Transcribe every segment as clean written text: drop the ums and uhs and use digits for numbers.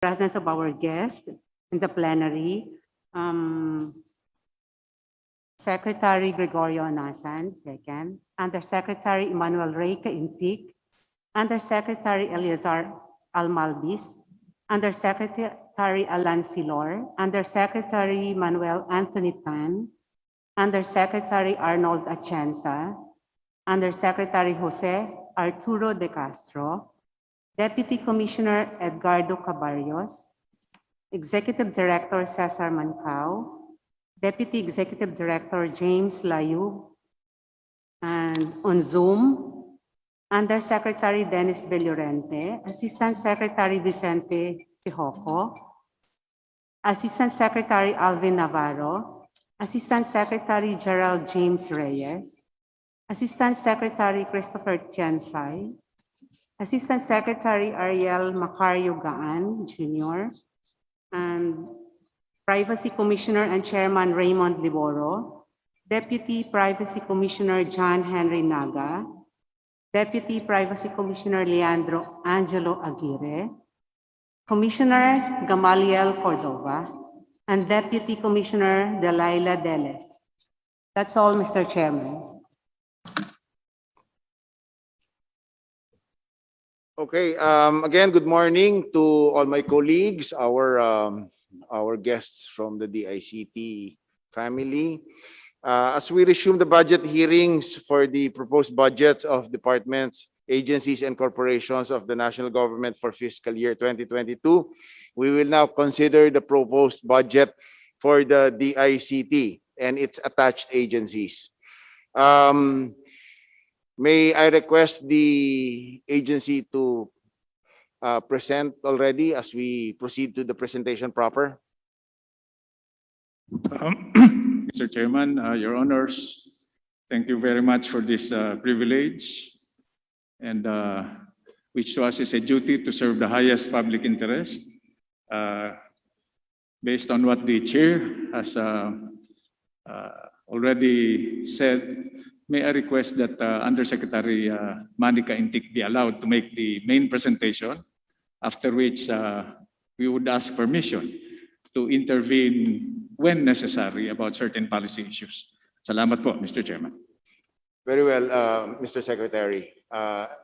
presence of our guest in the plenary, Secretary Gregorio Nasan, second, Undersecretary Emmanuel Rey Caintic, Undersecretary Eleazar Almalbis, Undersecretary Alan Silor, Undersecretary Manuel Anthony Tan, Undersecretary Arnold Atienza, Undersecretary Jose Arturo de Castro, Deputy Commissioner Edgardo Cabarrios, Executive Director Cesar Mancao, Deputy Executive Director James Layub, and on Zoom, Undersecretary Dennis Bellorente, Assistant Secretary Vicente Sijoco, Assistant Secretary Alvin Navarro, Assistant Secretary Gerald James Reyes, Assistant Secretary Christopher Tiansay, Assistant Secretary Ariel Macario Gaan, Jr., and Privacy Commissioner and Chairman Raymond Liboro, Deputy Privacy Commissioner John Henry Naga, Deputy Privacy Commissioner Leandro Angelo Aguirre, Commissioner Gamaliel Cordova, and Deputy Commissioner Delilah Deles. That's all, Mr. Chairman. Okay, again, good morning to all my colleagues, our guests from the DICT family. As we resume the budget hearings for the proposed budgets of departments, agencies, and corporations of the national government for fiscal year 2022, we will now consider the proposed budget for the DICT and its attached agencies. May I request the agency to present already as we proceed to the presentation proper? Mr. Chairman, Your Honors, thank you very much for this privilege, and which to us is a duty to serve the highest public interest. Based on what the Chair has already said, may I request that Undersecretary Manny Caintic be allowed to make the main presentation, after which we would ask permission to intervene when necessary about certain policy issues. Salamat po, Mr. Chairman. Very well, Mr. Secretary.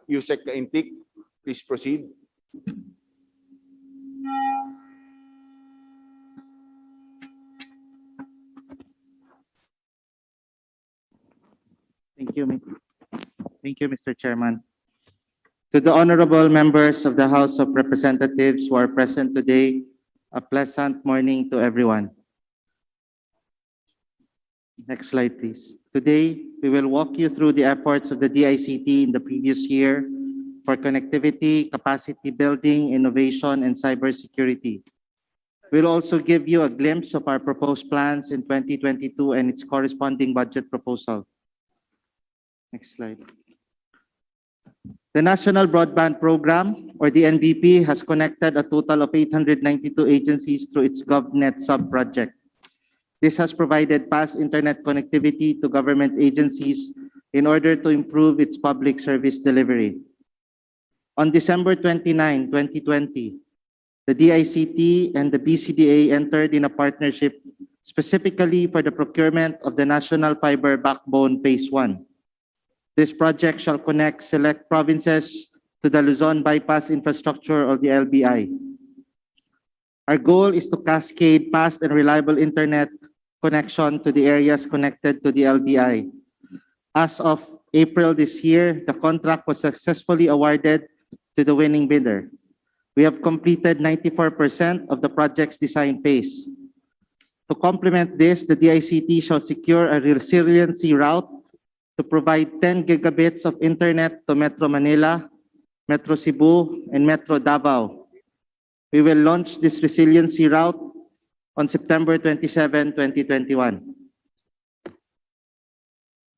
Yusek Caintic, please proceed. Thank you, Mr. Chairman. To the honorable members of the House of Representatives who are present today, a pleasant morning to everyone. Next slide, please. Today, we will walk you through the efforts of the DICT in the previous year for connectivity, capacity building, innovation, and cybersecurity. We'll also give you a glimpse of our proposed plans in 2022 and its corresponding budget proposal. Next slide. The National Broadband Program, or the NBP, has connected a total of 892 agencies through its GovNet sub-project. This has provided fast internet connectivity to government agencies in order to improve its public service delivery. On December 29, 2020, the DICT and the BCDA entered in a partnership specifically for the procurement of the National Fiber Backbone Phase 1. This project shall connect select provinces to the Luzon Bypass Infrastructure, or the LBI. Our goal is to cascade fast and reliable internet connection to the areas connected to the LBI. As of April this year, the contract was successfully awarded to the winning bidder. We have completed 94% of the project's design phase. To complement this, the DICT shall secure a resiliency route to provide 10 gigabits of internet to Metro Manila, Metro Cebu, and Metro Davao. We will launch this resiliency route on September 27, 2021.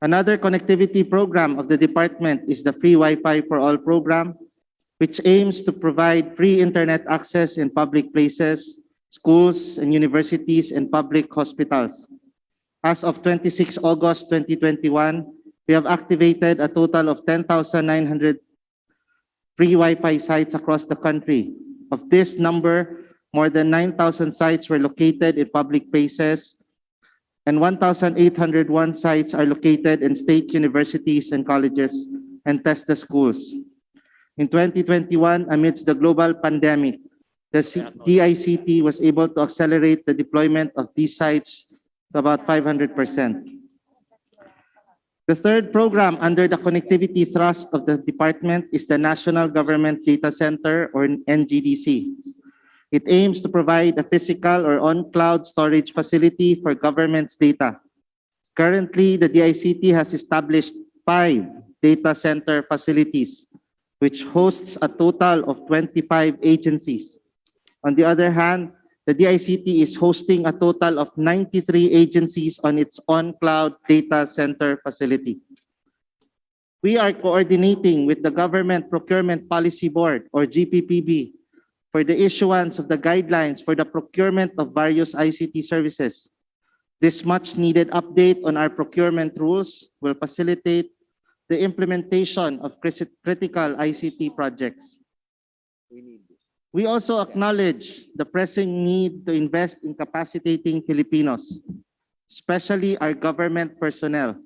Another connectivity program of the department is the Free Wi-Fi for All program, which aims to provide free internet access in public places, schools, and universities, and public hospitals. As of 26 August 2021, we have activated a total of 10,900 free Wi-Fi sites across the country. Of this number, More than 9,000 sites were located in public places, and 1,801 sites are located in state universities and colleges and TESDA schools. In 2021, amidst the global pandemic, the DICT was able to accelerate the deployment of these sites to about 500%. The third program under the connectivity thrust of the department is the National Government Data Center, or NGDC. It aims to provide a physical or on-cloud storage facility for government's data. Currently, the DICT has established 5 data center facilities, which hosts a total of 25 agencies. On the other hand, the DICT is hosting a total of 93 agencies on its on-cloud data center facility. We are coordinating with the Government Procurement Policy Board, or GPPB, for the issuance of the guidelines for the procurement of various ICT services. This much-needed update on our procurement rules will facilitate the implementation of critical ICT projects. We also acknowledge the pressing need to invest in capacitating Filipinos, especially our government personnel,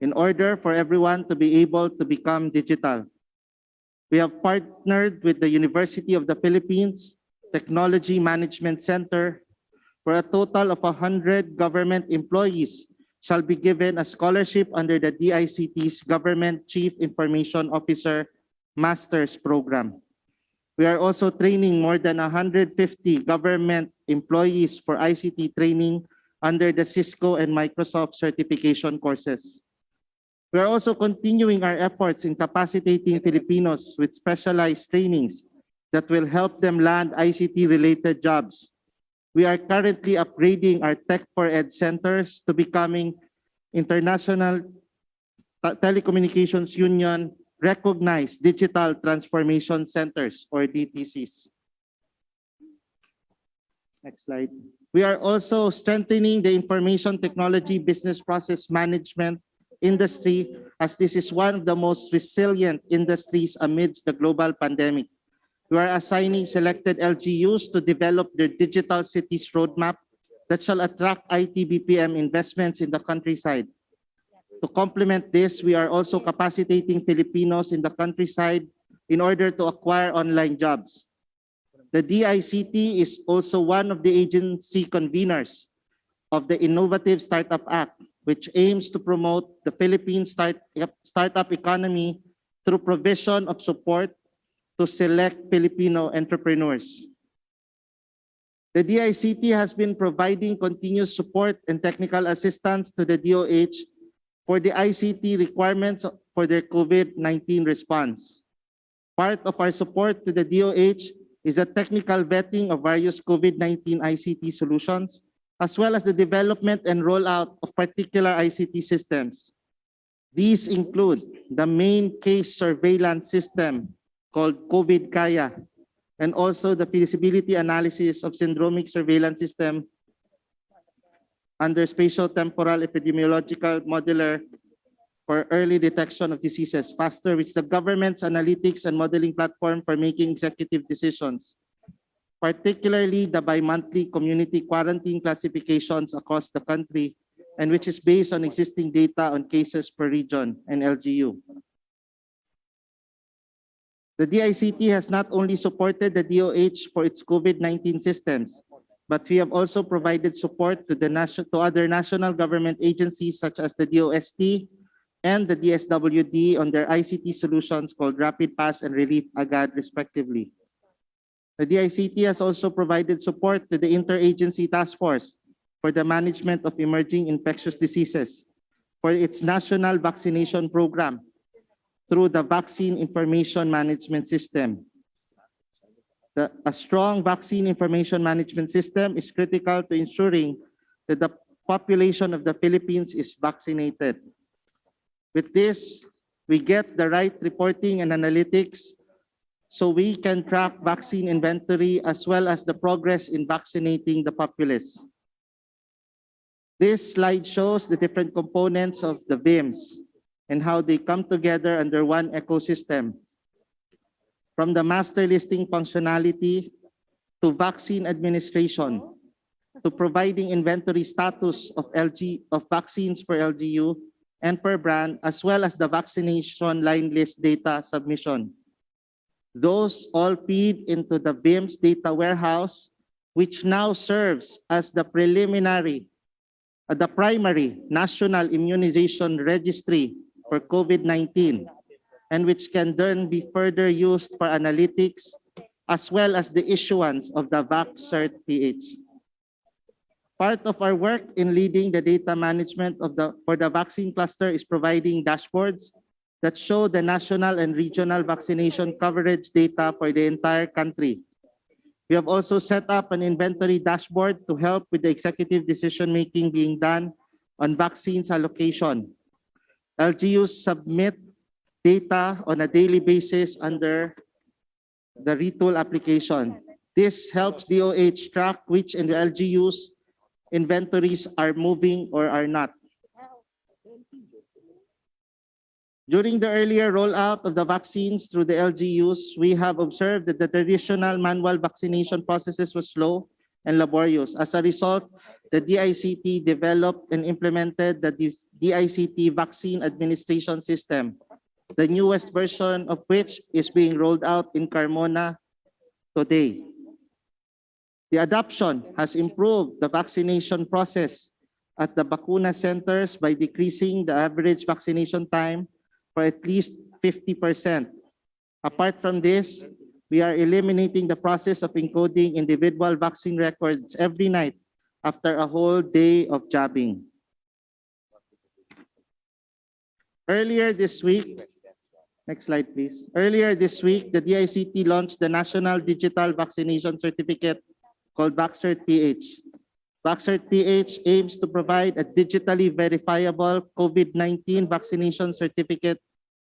in order for everyone to be able to become digital. We have partnered with the University of the Philippines Technology Management Center, where a total of 100 government employees shall be given a scholarship under the DICT's Government Chief Information Officer Master's Program. We are also training more than 150 government employees for ICT training under the Cisco and Microsoft certification courses. We are also continuing our efforts in capacitating Filipinos with specialized trainings that will help them land ICT-related jobs. We are currently upgrading our Tech for Ed centers to becoming International Telecommunications Union recognized Digital Transformation Centers, or DTCs. Next slide. We are also strengthening the information technology business process management industry, as this is one of the most resilient industries amidst the global pandemic. We are assigning selected LGUs to develop their digital cities roadmap that shall attract IT BPM investments in the countryside. To complement this, we are also capacitating Filipinos in the countryside in order to acquire online jobs. The DICT is also one of the agency conveners of the Innovative Startup Act, which aims to promote the Philippine startup economy through provision of support to select Filipino entrepreneurs. The DICT has been providing continuous support and technical assistance to the DOH for the ICT requirements for their COVID-19 response. Part of our support to the DOH is the technical vetting of various COVID-19 ICT solutions, as well as the development and rollout of particular ICT systems. These include the main case surveillance system called COVID Kaya, and also the feasibility analysis of syndromic surveillance system under spatial temporal epidemiological modeler for early detection of diseases, FASTER, which is the government's analytics and modeling platform for making executive decisions, particularly the bi-monthly community quarantine classifications across the country, and which is based on existing data on cases per region and LGU. The DICT has not only supported the DOH for its COVID-19 systems, but we have also provided support to other national government agencies such as the DOST and the DSWD on their ICT solutions called Rapid Pass and Relief Agad, respectively. The DICT has also provided support to the Interagency Task Force for the Management of Emerging Infectious Diseases for its national vaccination program through the Vaccine Information Management System. A strong vaccine information management system is critical to ensuring that the population of the Philippines is vaccinated. With this, we get the right reporting and analytics so we can track vaccine inventory as well as the progress in vaccinating the populace. This slide shows the different components of the VIMS and how they come together under one ecosystem. From the master listing functionality to to vaccine administration, to providing inventory status of vaccines per LGU and per brand, as well as the vaccination line list data submission. Those all feed into the VIMS data warehouse, which now serves as the primary national immunization registry for COVID-19, and which can then be further used for analytics, as well as the issuance of the VaxCert-PH. Part of our work in leading the data management for the vaccine cluster is providing dashboards that show the national and regional vaccination coverage data for the entire country. We have also set up an inventory dashboard to help with the executive decision-making being done on vaccines allocation. LGUs submit data on a daily basis under the retool application. This helps DOH track which in the LGUs inventories are moving or are not. During the earlier rollout of the vaccines through the LGUs, we have observed that the traditional manual vaccination processes were slow and laborious. As a result, the DICT developed and implemented the DICT Vaccine Administration System, the newest version of which is being rolled out in Carmona today. The adoption has improved the vaccination process at the Bakuna centers by decreasing the average vaccination time for at least 50%. Apart from this, we are eliminating the process of encoding individual vaccine records every night after a whole day of jabbing. Earlier this week, next slide please. Earlier this week, the DICT launched the National Digital Vaccination Certificate called VaxCert-PH. VaxCert-PH aims to provide a digitally verifiable COVID-19 vaccination certificate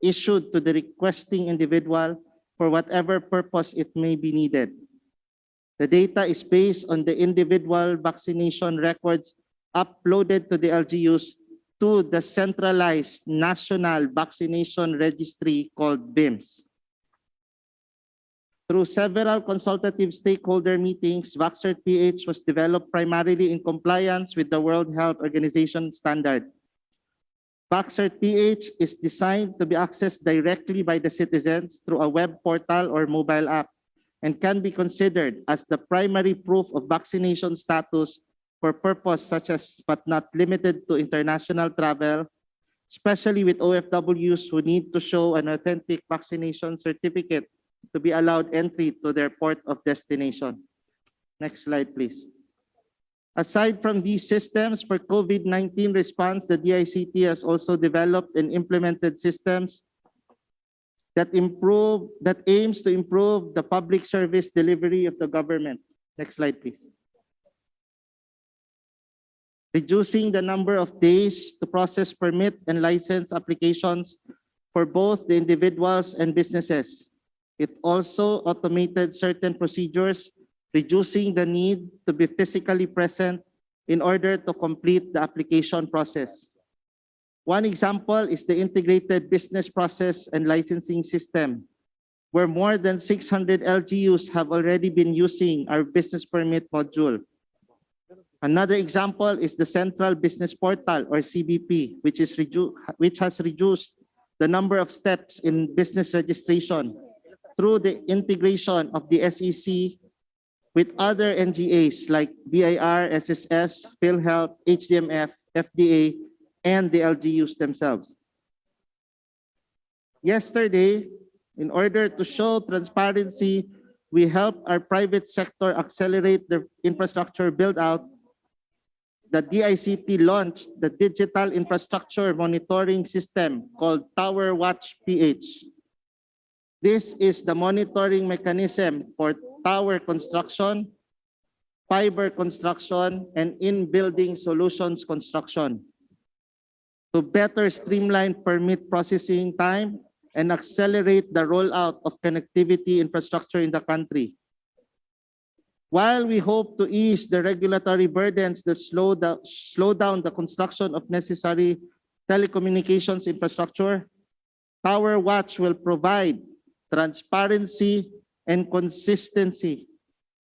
issued to the requesting individual for whatever purpose it may be needed. The data is based on the individual vaccination records uploaded to the LGUs to the centralized National Vaccination Registry called VIMS. Through several consultative stakeholder meetings, VaxCert-PH was developed primarily in compliance with the World Health Organization standard. VaxCert-PH is designed to be accessed directly by the citizens through a web portal or mobile app and can be considered as the primary proof of vaccination status for purpose such as but not limited to international travel, especially with OFWs who need to show an authentic vaccination certificate to be allowed entry to their port of destination. Next slide, please. Aside from these systems for COVID-19 response, the DICT has also developed and implemented systems that aims to improve the public service delivery of the government. Next slide, please. Reducing the number of days to process permit and license applications for both the individuals and businesses. It also automated certain procedures, reducing the need to be physically present in order to complete the application process. One example is the integrated business process and licensing system, where more than 600 LGUs have already been using our business permit module. Another example is the Central Business Portal or CBP, which has reduced the number of steps in business registration through the integration of the SEC with other NGAs like BIR, SSS, PhilHealth, HDMF, FDA, and the LGUs themselves. Yesterday, in order to show transparency, we helped our private sector accelerate the infrastructure build-out. The DICT launched the digital infrastructure monitoring system called Tower Watch PH. This is the monitoring mechanism for tower construction, fiber construction, and in-building solutions construction to better streamline permit processing time and accelerate the rollout of connectivity infrastructure in the country. While we hope to ease the regulatory burdens that slow down the construction of necessary telecommunications infrastructure, Tower Watch will provide transparency and consistency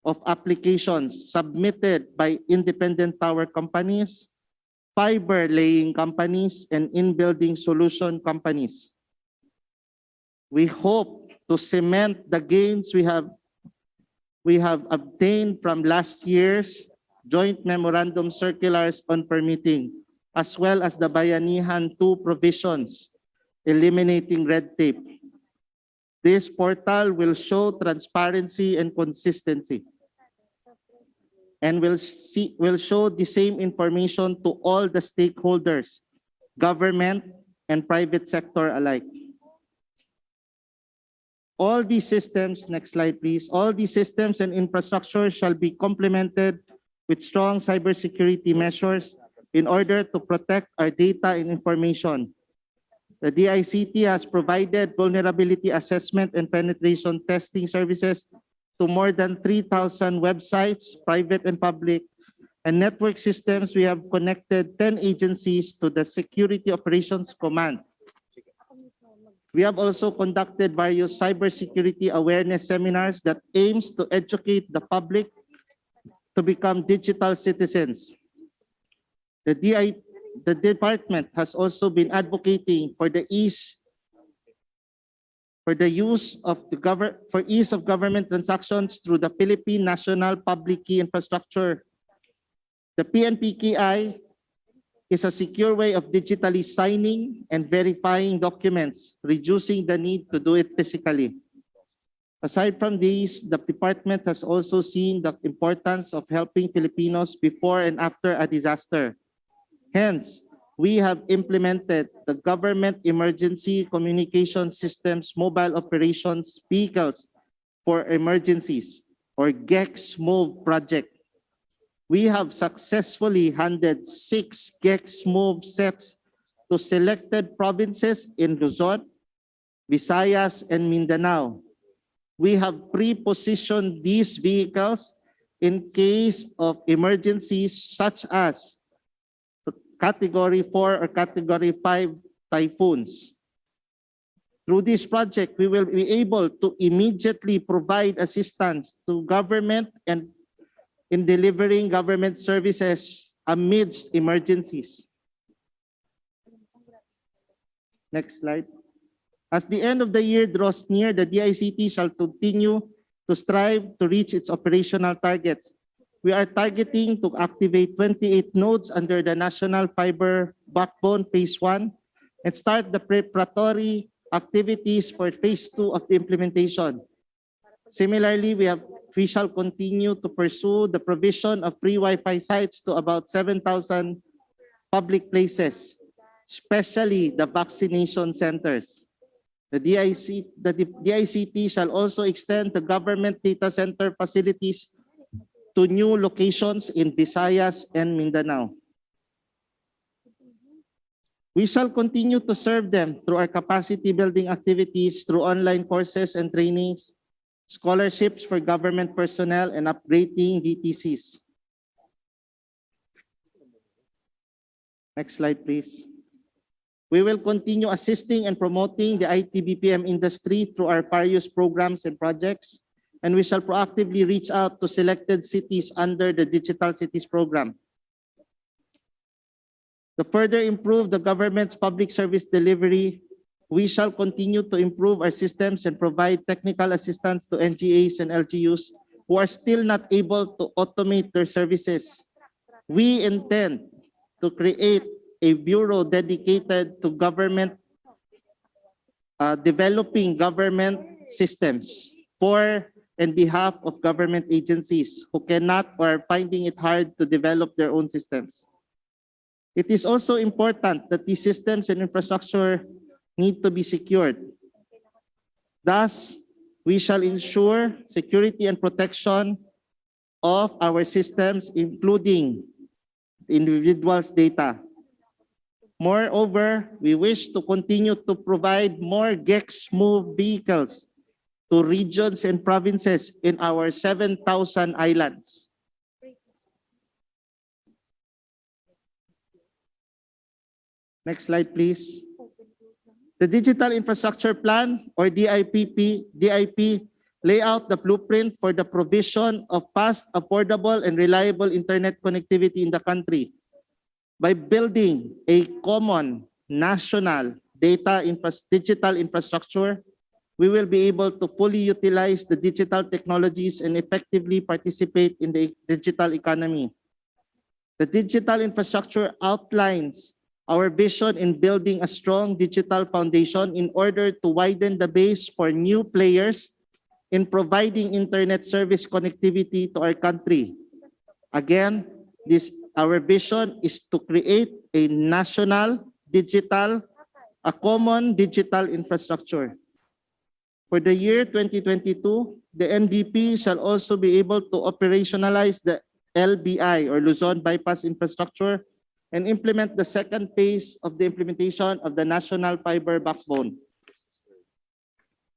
of applications submitted by independent tower companies, fiber laying companies, and in-building solution companies. We hope to cement the gains we have obtained from last year's joint memorandum circulars on permitting, as well as the Bayanihan 2 provisions, eliminating red tape. This portal will show transparency and consistency, and will show the same information to all the stakeholders, government and private sector alike. All these systems, next slide please, all these systems and infrastructure shall be complemented with strong cybersecurity measures in order to protect our data and information. The DICT has provided vulnerability assessment and penetration testing services to more than 3,000 websites, private and public, and network systems. We have connected 10 agencies to the Security Operations Command. We have also conducted various cybersecurity awareness seminars that aims to educate the public to become digital citizens. The department has also been advocating for ease of government transactions through the Philippine National Public Key Infrastructure. The PNPKI is a secure way of digitally signing and verifying documents, reducing the need to do it physically. Aside from these, the department has also seen the importance of helping Filipinos before and after a disaster. Hence, we have implemented the Government Emergency Communication Systems Mobile Operations Vehicles for Emergencies, or GEX MOVE project. We have successfully handed 6 GEX MOVE sets to selected provinces in Luzon, Visayas, and Mindanao. We have pre-positioned these vehicles in case of emergencies such as Category 4 or Category 5 typhoons. Through this project, we will be able to immediately provide assistance to government and in delivering government services amidst emergencies. Next slide. As the end of the year draws near, the DICT shall continue to strive to reach its operational targets. We are targeting to activate 28 nodes under the National Fiber Backbone Phase 1 and start the preparatory activities for Phase 2 of the implementation. Similarly, we shall continue to pursue the provision of free Wi-Fi sites to about 7,000 public places, especially the vaccination centers. The DICT shall also extend the government data center facilities to new locations in Visayas and Mindanao. We shall continue to serve them through our capacity building activities, through online courses and trainings, scholarships for government personnel, and upgrading DTCs. Next slide, please. We will continue assisting and promoting the IT BPM industry through our various programs and projects, and we shall proactively reach out to selected cities under the Digital Cities program. To further improve the government's public service delivery, we shall continue to improve our systems and provide technical assistance to NGAs and LGUs who are still not able to automate their services. We intend to create a bureau dedicated to government, developing government systems for and behalf of government agencies who cannot or are finding it hard to develop their own systems. It is also important that these systems and infrastructure need to be secured. Thus, we shall ensure security and protection of our systems, including the individual's data. Moreover, we wish to continue to provide more GEX MOVE vehicles to regions and provinces in our 7,000 islands. Next slide, please. The Digital Infrastructure Plan, or DIP, lay out the blueprint for the provision of fast, affordable, and reliable internet connectivity in the country by building a common national digital infrastructure. We will be able to fully utilize the digital technologies and effectively participate in the digital economy. The digital infrastructure outlines our vision in building a strong digital foundation in order to widen the base for new players in providing internet service connectivity to our country. Again, our vision is to create a common digital infrastructure. For the year 2022, the NBP shall also be able to operationalize the LBI or Luzon Bypass Infrastructure and implement the second phase of the implementation of the National Fiber Backbone.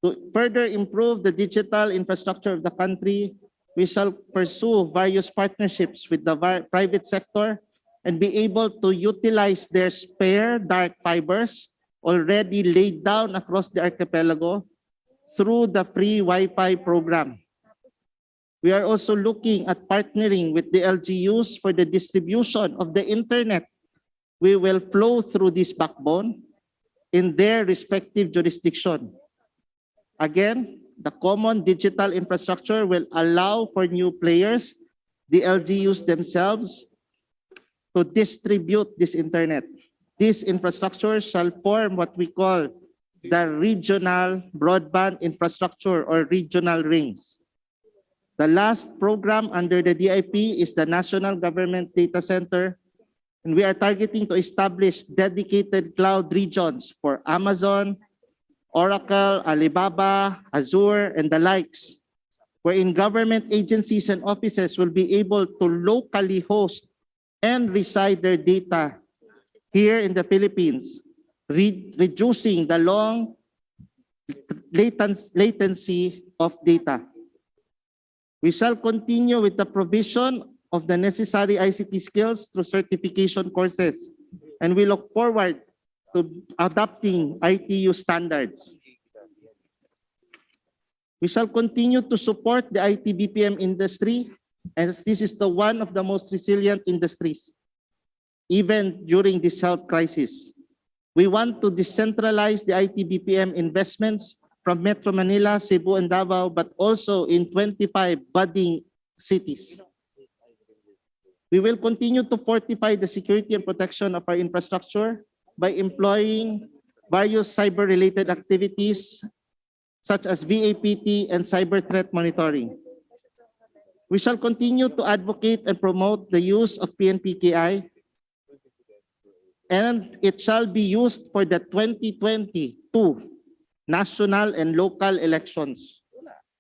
To further improve the digital infrastructure of the country, we shall pursue various partnerships with the private sector and be able to utilize their spare dark fibers already laid down across the archipelago through the free Wi-Fi program. We are also looking at partnering with the LGUs for the distribution of the internet. We will flow through this backbone in their respective jurisdiction. Again, the common digital infrastructure will allow for new players, the LGUs themselves, to distribute this internet. This infrastructure shall form what we call the regional broadband infrastructure or regional rings. The last program under the DIP is the National Government Data Center, and we are targeting to establish dedicated cloud regions for Amazon, Oracle, Alibaba, Azure, and the likes, wherein government agencies and offices will be able to locally host and reside their data here in the Philippines, reducing the long latency of data. We shall continue with the provision of the necessary ICT skills through certification courses, and we look forward to adopting ITU standards. We shall continue to support the IT BPM industry, as this is one of the most resilient industries, even during this health crisis. We want to decentralize the IT BPM investments from Metro Manila, Cebu, and Davao, but also in 25 budding cities. We will continue to fortify the security and protection of our infrastructure by employing various cyber-related activities such as VAPT and cyber threat monitoring. We shall continue to advocate and promote the use of PNPKI, and it shall be used for the 2022 national and local elections.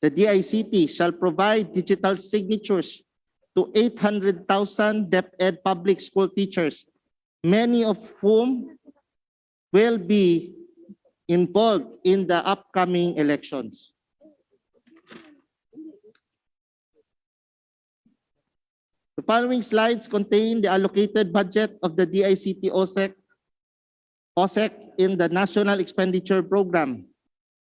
The DICT shall provide digital signatures to 800,000 DepEd public school teachers, many of whom will be involved in the upcoming elections. The following slides contain the allocated budget of the DICT OSEC in the National Expenditure Program.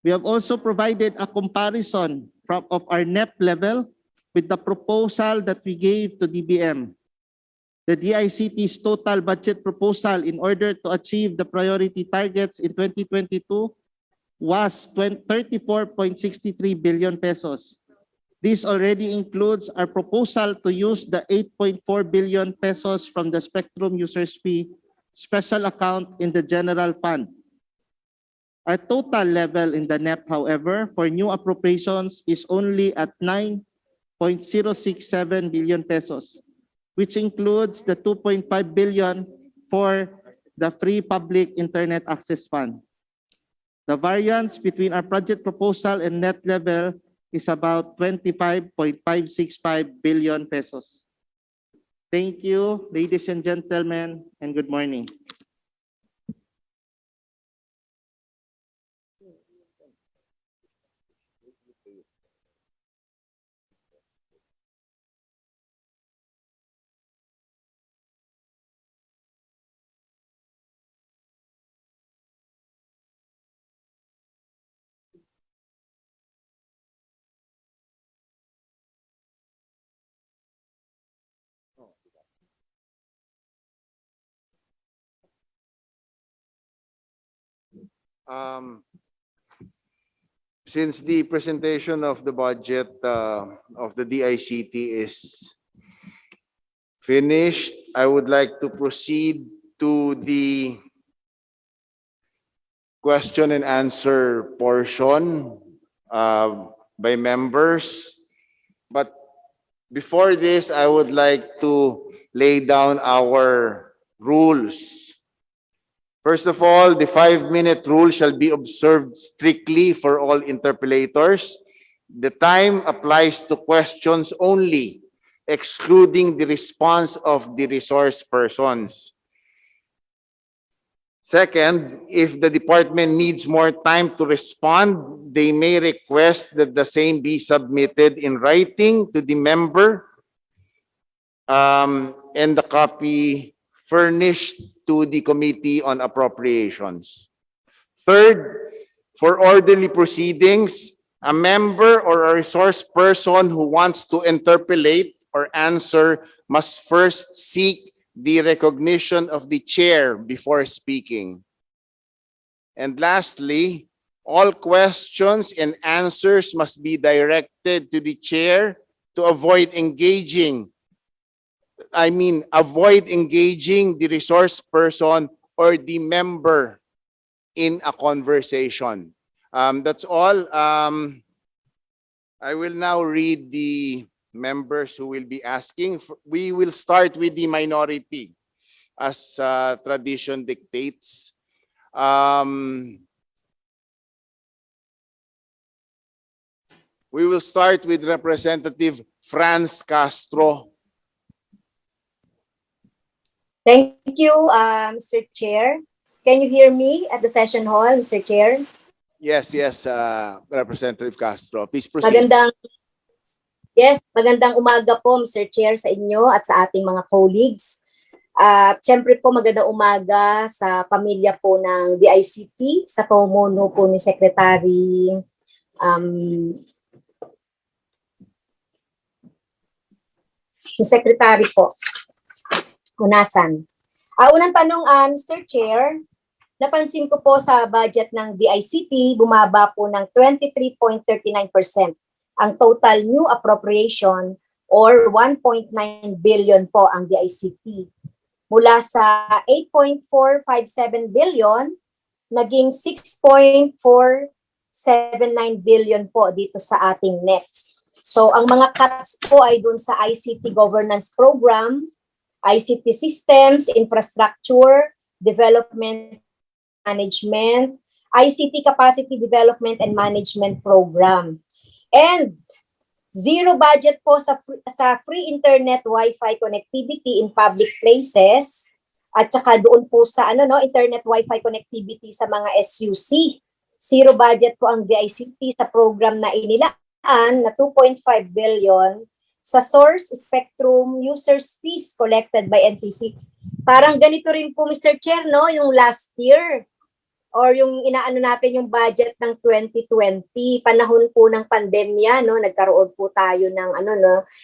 We have also provided a comparison of our NEP level with the proposal that we gave to DBM. The DICT's total budget proposal in order to achieve the priority targets in 2022 was 34.63 billion pesos. This already includes our proposal to use the 8.4 billion pesos from the Spectrum Users Fee special account in the general fund. Our total level in the NEP, however, for new appropriations is only at 9.067 billion pesos, which includes the 2.5 billion for the Free Public Internet Access Fund. The variance between our budget proposal and net level is about 25.565 billion pesos. Thank you, ladies and gentlemen, and good morning. Since the presentation of the budget of the DICT is finished, I would like to proceed to the question and answer portion by members. But before this, I would like to lay down our rules. First of all, the 5-minute rule shall be observed strictly for all interpellators. The time applies to questions only, excluding the response of the resource persons. Second, if the department needs more time to respond, they may request that the same be submitted in writing to the member and the copy furnished to the Committee on Appropriations. Third, for orderly proceedings, a member or a resource person who wants to interpellate or answer must first seek the recognition of the chair before speaking. And lastly, all questions and answers must be directed to the chair to avoid engaging the resource person or the member in a conversation. That's all. I will now read the members who will be asking. We will start with the minority as tradition dictates. We will start with Representative Franz Castro. Thank you, Mr. Chair. Can you hear me at the session hall, Mr. Chair? Yes, Representative Castro. Please proceed. Magandang umaga po, Mr. Chair, sa inyo at sa ating mga colleagues. At syempre po, magandang umaga sa pamilya po ng DICT, sa pamumuno po ni Secretary po, Unasan. Unang tanong, Mr. Chair, napansin ko po sa budget ng DICT, bumaba po ng 23.39% ang total new appropriation or 1.9 billion po ang DICT. Mula sa 8.457 billion, naging 6.479 billion po dito sa ating net. So ang mga cuts po ay dun sa ICT governance program, ICT systems, infrastructure, development, management, ICT capacity development and management program. And zero budget po sa free internet Wi-Fi connectivity in public places at saka doon po sa internet Wi-Fi connectivity sa mga SUC. Zero budget po ang DICT sa program na inilaan na 2.5 billion sa source spectrum users fees collected by NTC. Parang ganito rin po, Mr. Chair, no, yung last year or yung inaano natin yung budget ng 2020, panahon po ng pandemya, no, nagkaroon po tayo ng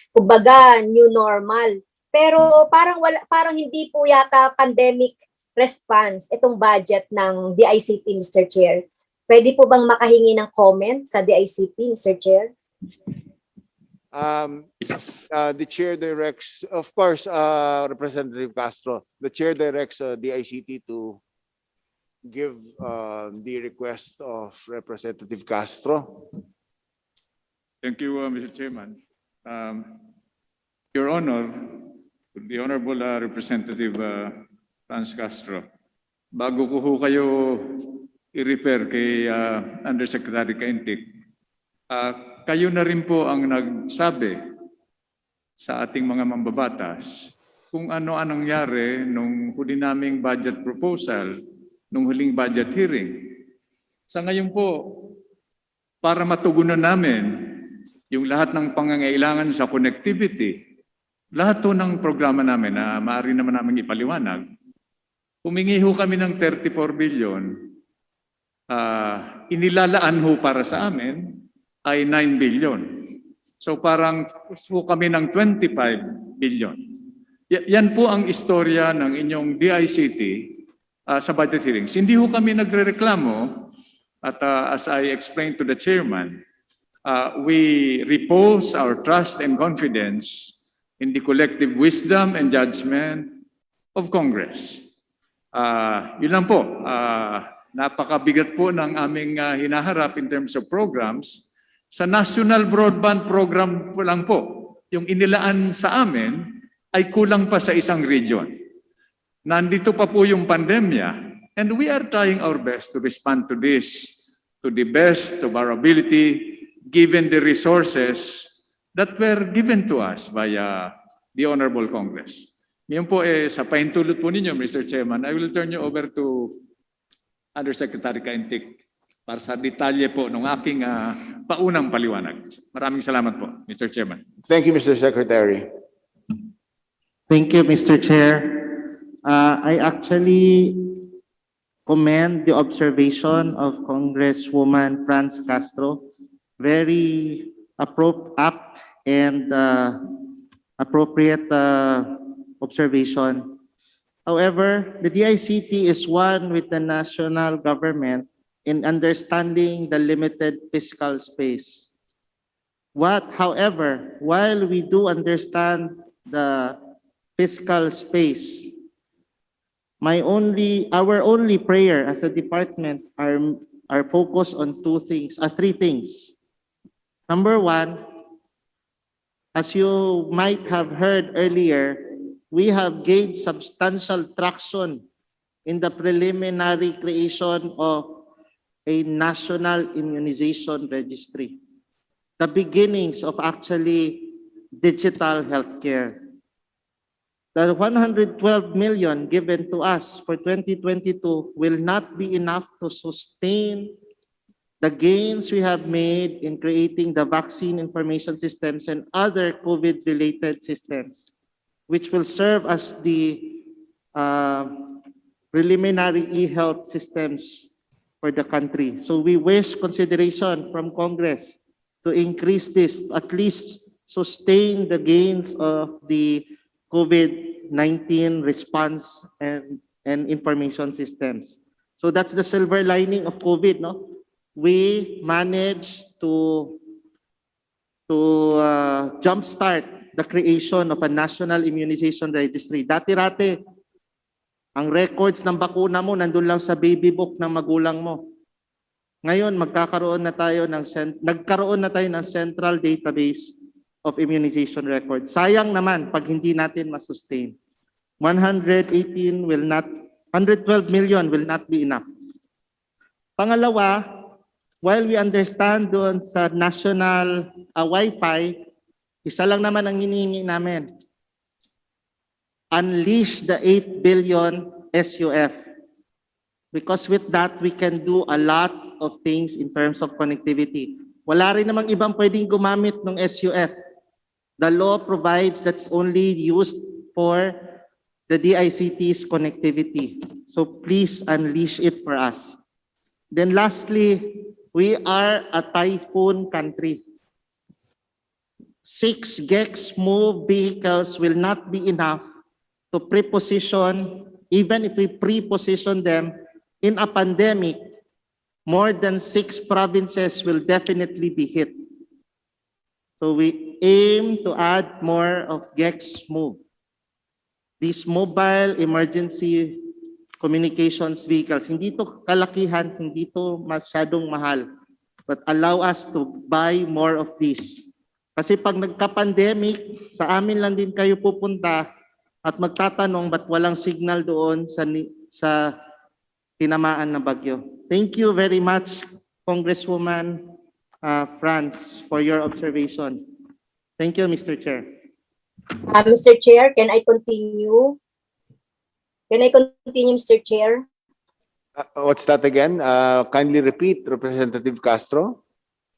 kumbaga new normal. Pero parang hindi po yata pandemic response itong budget ng DICT, Mr. Chair. Pwede po bang makahingi ng comment sa DICT, Mr. Chair? The chair directs, of course, Representative Castro, the chair directs DICT to give the request of Representative Castro. Thank you, Mr. Chairman. Your Honor, the Honorable Representative Franz Castro, bago ko ho kayo i-refer kay Undersecretary Kaintik, kayo na rin po ang nagsabi sa ating mga mambabatas kung ano anong nangyari nung huli naming budget proposal, nung huling budget hearing. Sa ngayon po, para matugunan namin yung lahat ng pangangailangan sa connectivity, lahat po ng programa namin na maaari naman namin ipaliwanag, humingi ho kami ng 34 billion, inilalaan ho para sa amin ay 9 billion. So parang po kami ng 25 billion. Yan po ang istorya ng inyong DICT sa budget hearings. Hindi ho kami nagrereklamo At as I explained to the chairman, we repose our trust and confidence in the collective wisdom and judgment of Congress. Yun lang po. Napakabigat po ng aming hinaharap in terms of programs. Sa National Broadband Program po lang po, yung inilaan sa amin ay kulang pa sa isang region. Nandito pa po yung pandemya, and we are trying our best to respond to this to the best of our ability, given the resources that were given to us via the Honorable Congress. Ngayon po, sa paintulot po ninyo, Mr. Chairman, I will turn you over to Undersecretary Kaintik para sa detalye po ng aking paunang paliwanag. Maraming salamat po, Mr. Chairman. Thank you, Mr. Secretary. Thank you, Mr. Chair. I actually commend the observation of Congresswoman Franz Castro. Very apt and appropriate observation. However, the DICT is one with the national government in understanding the limited fiscal space. However, while we do understand the fiscal space, our only prayer as a department are focused on three things. Number one, as you might have heard earlier, we have gained substantial traction in the preliminary creation of a national immunization registry. The beginnings of actually digital healthcare. The 112 million given to us for 2022 will not be enough to sustain the gains we have made in creating the vaccine information systems and other COVID-related systems, which will serve as the preliminary e-health systems for the country. So we wish consideration from Congress to increase this, at least sustain the gains of the COVID-19 response and information systems. So that's the silver lining of COVID, no? We managed to jumpstart the creation of a national immunization registry. Dati-rati, ang records ng bakuna mo nandun lang sa baby book ng magulang mo. Ngayon, nagkaroon na tayo ng central database of immunization records. Sayang naman pag hindi natin masustain. 112 million will not be enough. Pangalawa, while we understand doon sa national Wi-Fi, isa lang naman ang hinihingi namin. Unleash the 8 billion SUF. Because with that, we can do a lot of things in terms of connectivity. Wala rin namang ibang pwedeng gumamit ng SUF. The law provides that's only used for the DICT's connectivity. So please unleash it for us. Then lastly, we are a typhoon country. 6 GEX move vehicles will not be enough to preposition, even if we preposition them in a pandemic, more than 6 provinces will definitely be hit. So we aim to add more of GEX move. These mobile emergency communications vehicles, hindi to kalakihan, hindi to masyadong mahal, but allow us to buy more of these. Kasi pag nagka-pandemic, sa amin lang din kayo pupunta at magtatanong ba't walang signal doon sa tinamaan na bagyo. Thank you very much, Congresswoman Franz, for your observation. Thank you, Mr. Chair. Mr. Chair, can I continue? Mr. Chair? What's that again? Kindly repeat, Representative Castro.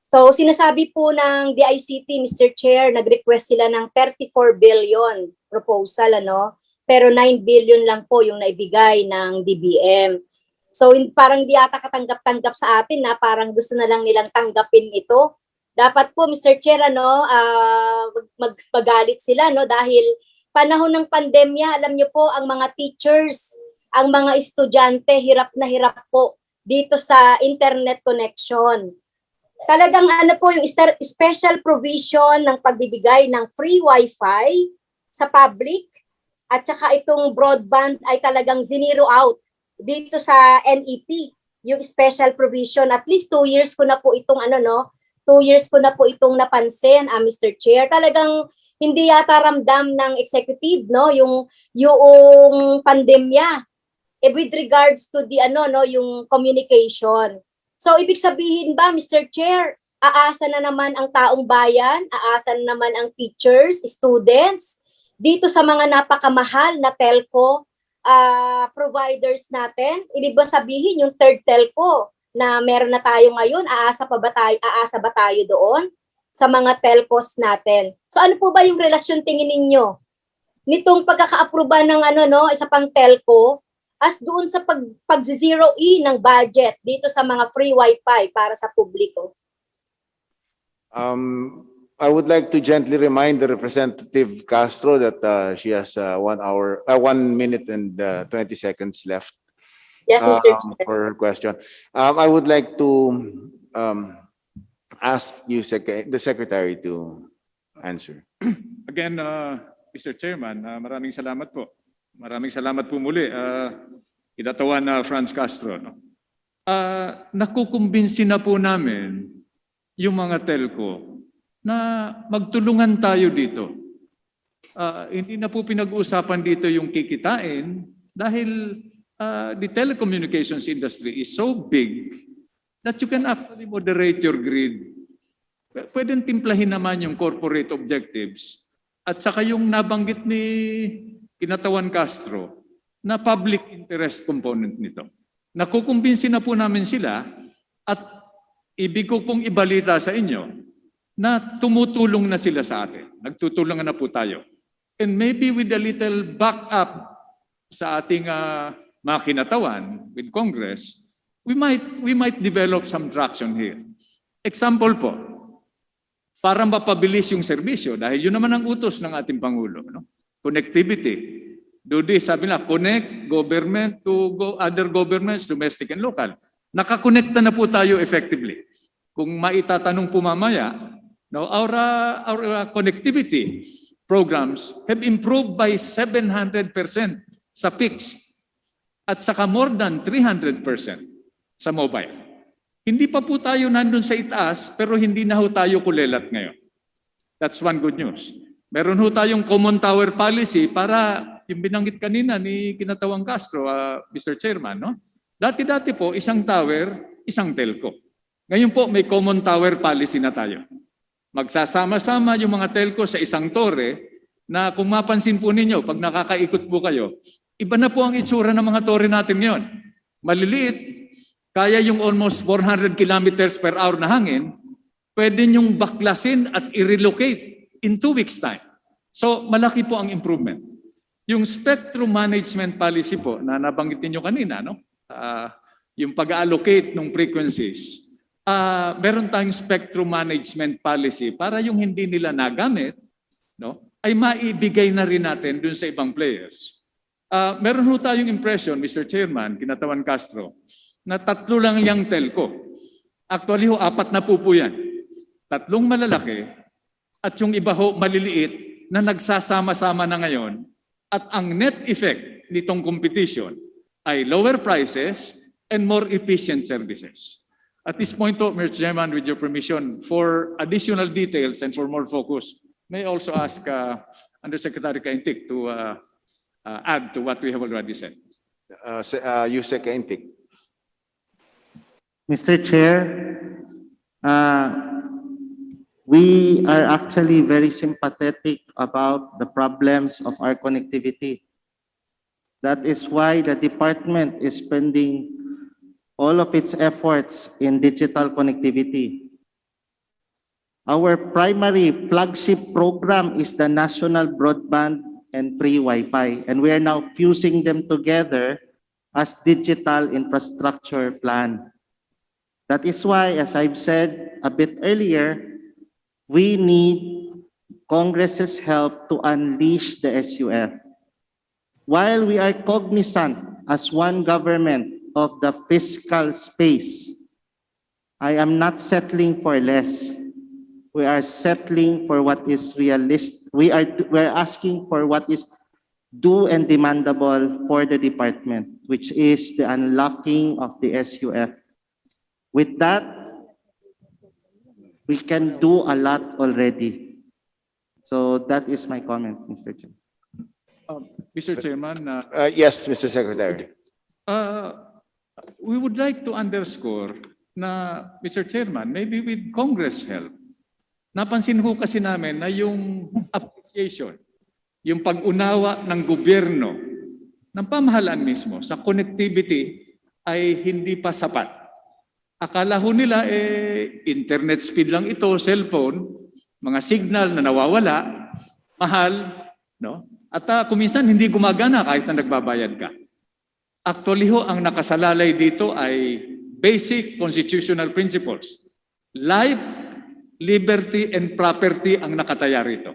So, sinasabi po ng DICT, Mr. Chair, nag-request sila ng 34 billion proposal, ano? Pero 9 billion lang po yung naibigay ng DBM. So, parang di ata katanggap-tanggap sa atin na parang gusto na lang nilang tanggapin ito. Dapat po, Mr. Chair, ano, magagalit sila, no? Dahil panahon ng pandemya, alam niyo po, ang mga teachers, ang mga estudyante, hirap na hirap po dito sa internet connection. Talagang ano po yung special provision ng pagbibigay ng free wifi sa public at saka itong broadband ay talagang zero out dito sa NEP. Yung special provision, at least 2 years ko na po itong 2 years ko na po itong napansin, Mr. Chair. Talagang hindi yata ramdam ng executive, no, yung pandemya with regards to the yung communication. So ibig sabihin ba, Mr. Chair, aasa na naman ang taong bayan, aasa na naman ang teachers, students dito sa mga napakamahal na telco providers natin? Ibig ba sabihin yung third telco na meron na tayo ngayon, aasa ba tayo doon sa mga telcos natin? So ano po ba yung relasyon tingin ninyo nitong pagkaka-aproba ng isa pang telco as doon sa pag-zero in ng budget dito sa mga free wifi para sa publiko? I would like to gently remind the Representative Castro that she has 1 minute and 20 seconds left. Yes, Mr. Chair. For her question. I would like to ask you, the Secretary, to answer. Again, Mr. Chairman, maraming salamat po. Maraming salamat po muli, Kinatawan na Franz Castro. No? Nakukumbinsi na po namin yung mga telco na magtulungan tayo dito. Hindi na po pinag-uusapan dito yung kikitain dahil the telecommunications industry is so big that you can actually moderate your grid. Pwedeng timplahin naman yung corporate objectives at saka yung nabanggit ni Kinatawan Castro na public interest component nito. Nakukumbinsi na po namin sila at ibig ko pong ibalita sa inyo na tumutulong na sila sa atin. Nagtutulungan na po tayo. And maybe with a little backup sa ating mga kinatawan with Congress, we might develop some traction here. Example po, para mapabilis yung serbisyo, dahil yun naman ang utos ng ating Pangulo. No? Connectivity. Do this, sabi na, connect government to other governments, domestic and local. Nakakonekta na po tayo effectively. Kung maitatanong po mamaya, now, our connectivity programs have improved by 700% sa fixed at saka more than 300% sa mobile. Hindi pa po tayo nandun sa itaas pero hindi na ho tayo kulelat ngayon. That's one good news. Meron ho tayong common tower policy para yung binanggit kanina ni Kinatawang Castro, Mr. Chairman. No? Dati-dati po, isang tower, isang telco. Ngayon po, may common tower policy na tayo. Magsasama-sama yung mga telco sa isang tore na kung mapansin po ninyo, pag nakakaikot po kayo, iba na po ang itsura ng mga tore natin ngayon. Maliliit, kaya yung almost 400 kilometers per hour na hangin, pwede nyong baklasin at i-relocate in 2 weeks' time. So malaki po ang improvement. Yung spectrum management policy po na nabanggit niyo kanina, no? Yung pag-allocate ng frequencies, meron tayong spectrum management policy para yung hindi nila nagamit, no, ay maibigay na rin natin dun sa ibang players. Meron ho tayong impression, Mr. Chairman, Kinatawan Castro, na 3 lang yung telco. Actually ho, 4 na po yan. 3 malalaki at yung iba ho maliliit na nagsasama-sama na ngayon at ang net effect nitong competition ay lower prices and more efficient services. At this point, Mr. Chairman, with your permission, for additional details and for more focus, may I also ask Undersecretary Kaintik to add to what we have already said. Yusek Kaintik. Mr. Chair, we are actually very sympathetic about the problems of our connectivity. That is why the department is spending all of its efforts in digital connectivity. Our primary flagship program is the National Broadband and Free Wi-Fi, and we are now fusing them together as Digital Infrastructure Plan. That is why, as I've said a bit earlier, we need Congress's help to unleash the SUF. While we are cognizant as one government of the fiscal space. I am not settling for less. We are settling for what is realistic. We're asking for what is due and demandable for the department, which is the unlocking of the SUF. With that, we can do a lot already. So that is my comment, Mr. Chair. Mr. Chairman, Yes, Mr. Secretary. we would like to underscore na, Mr. Chairman, maybe with Congress help, napansin ho kasi namin na yung appreciation, yung pag-unawa ng gobyerno, ng pamahalaan mismo sa connectivity ay hindi pa sapat. Akala ho nila internet speed lang ito, cellphone, mga signal na nawawala, mahal, no? At kuminsan hindi gumagana kahit na nagbabayad ka. Actually ho, ang nakasalalay dito ay basic constitutional principles. Life, liberty, and property ang nakataya rito.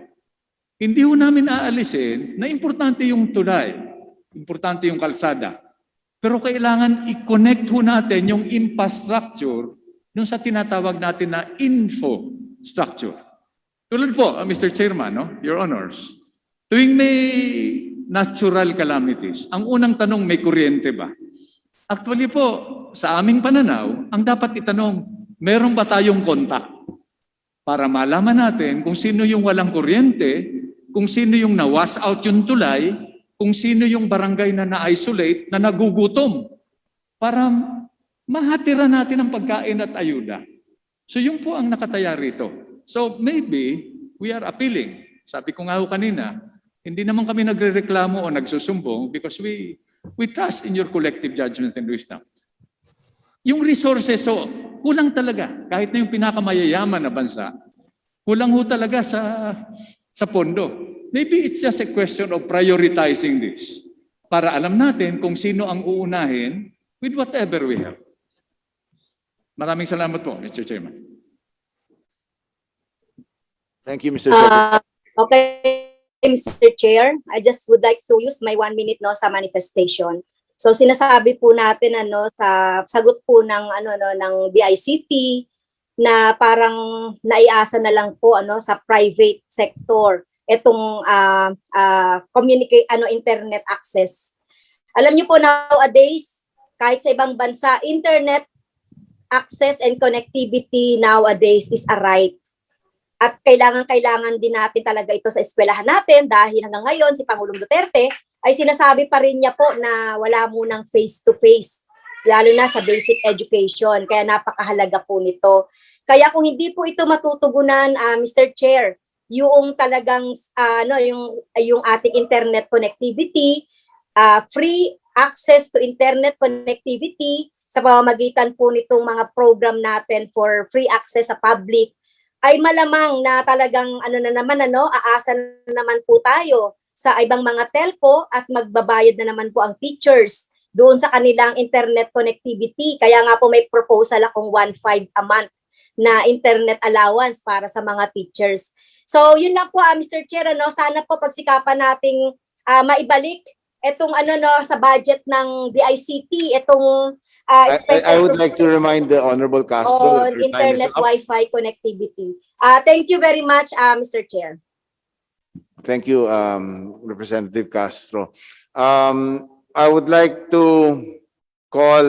Hindi ho namin aalisin na importante yung tulay, importante yung kalsada. Pero kailangan i-connect ho natin yung infrastructure dun sa tinatawag natin na infrastructure. Tulad po, Mr. Chairman, no? Your Honors, tuwing may natural calamities, ang unang tanong, may kuryente ba? Actually po, sa aming pananaw, ang dapat itanong, meron ba tayong kontak? Para malaman natin kung sino yung walang kuryente, kung sino yung na-wash out yung tulay, kung sino yung barangay na na-isolate, na nagugutom. Para mahatira natin ang pagkain at ayuda. So yun po ang nakataya rito. So maybe we are appealing. Sabi ko nga ho kanina, hindi naman kami nagrereklamo o nagsusumbong because we trust in your collective judgment and wisdom. Yung resources, so, kulang talaga. Kahit na yung pinakamayayaman na bansa, kulang ho talaga sa pondo. Maybe it's just a question of prioritizing this para alam natin kung sino ang uunahin with whatever we have. Maraming salamat po, Mr. Chairman. Thank you, Mr. Secretary. Okay, Mr. Chair, I just would like to use my 1 minute no sa manifestation. So sinasabi po natin sa sagot po ng ng DICT na parang naiasa na lang po sa private sector itong internet access. Alam niyo po nowadays kahit sa ibang bansa internet access and connectivity nowadays is a right. At kailangan din natin talaga ito sa eskwelahan natin dahil hanggang ngayon si Pangulong Duterte ay sinasabi pa rin niya po na wala munang face-to-face, lalo na sa basic education. Kaya napakahalaga po nito. Kaya kung hindi po ito matutugunan, Mr. Chair, yung talagang yung ating internet connectivity, free access to internet connectivity sa pamamagitan po nitong mga program natin for free access sa public, ay malamang na talagang aasa na naman po tayo sa ibang mga telco at magbabayad na naman po ang teachers doon sa kanilang internet connectivity. Kaya nga po may proposal akong 1.5 a month na internet allowance para sa mga teachers. So yun lang po Mr. Chair, sana po pagsikapan nating maibalik itong sa budget ng DICT, itong I would like to remind the Honorable Castro on that your time is internet up. Wi-Fi connectivity. Thank you very much, Mr. Chair. Thank you, Representative Castro. I would like to call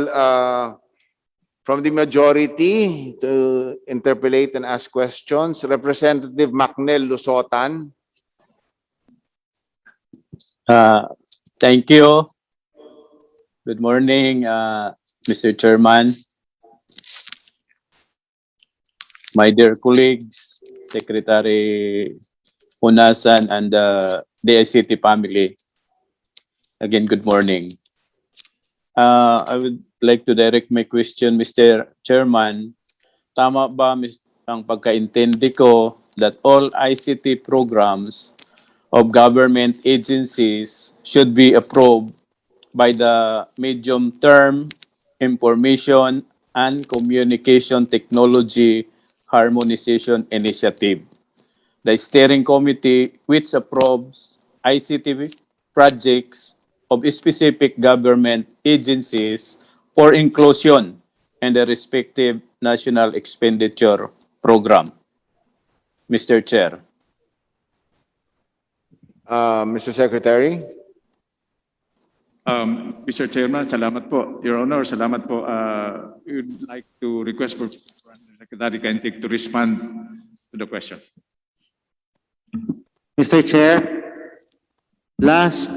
from the majority to interpellate and ask questions. Representative Macnel Lusotan. Thank you. Good morning, Mr. Chairman, my dear colleagues, Secretary Hunasan, and the DICT family. Again, good morning. I would like to direct my question, Mr. Chairman. Tama ba ang pagkaintindi ko that all ICT programs of government agencies should be approved by the Medium-Term Information and Communication Technology Harmonization Initiative, the steering committee which approves ICT projects of specific government agencies for inclusion and the respective national expenditure program. Mr. Chair. Mr. Secretary? Mr. Chairman, salamat po. Your Honor, salamat po. We would like to request for Secretary Kaintik to respond to the question. Mr. Chair, last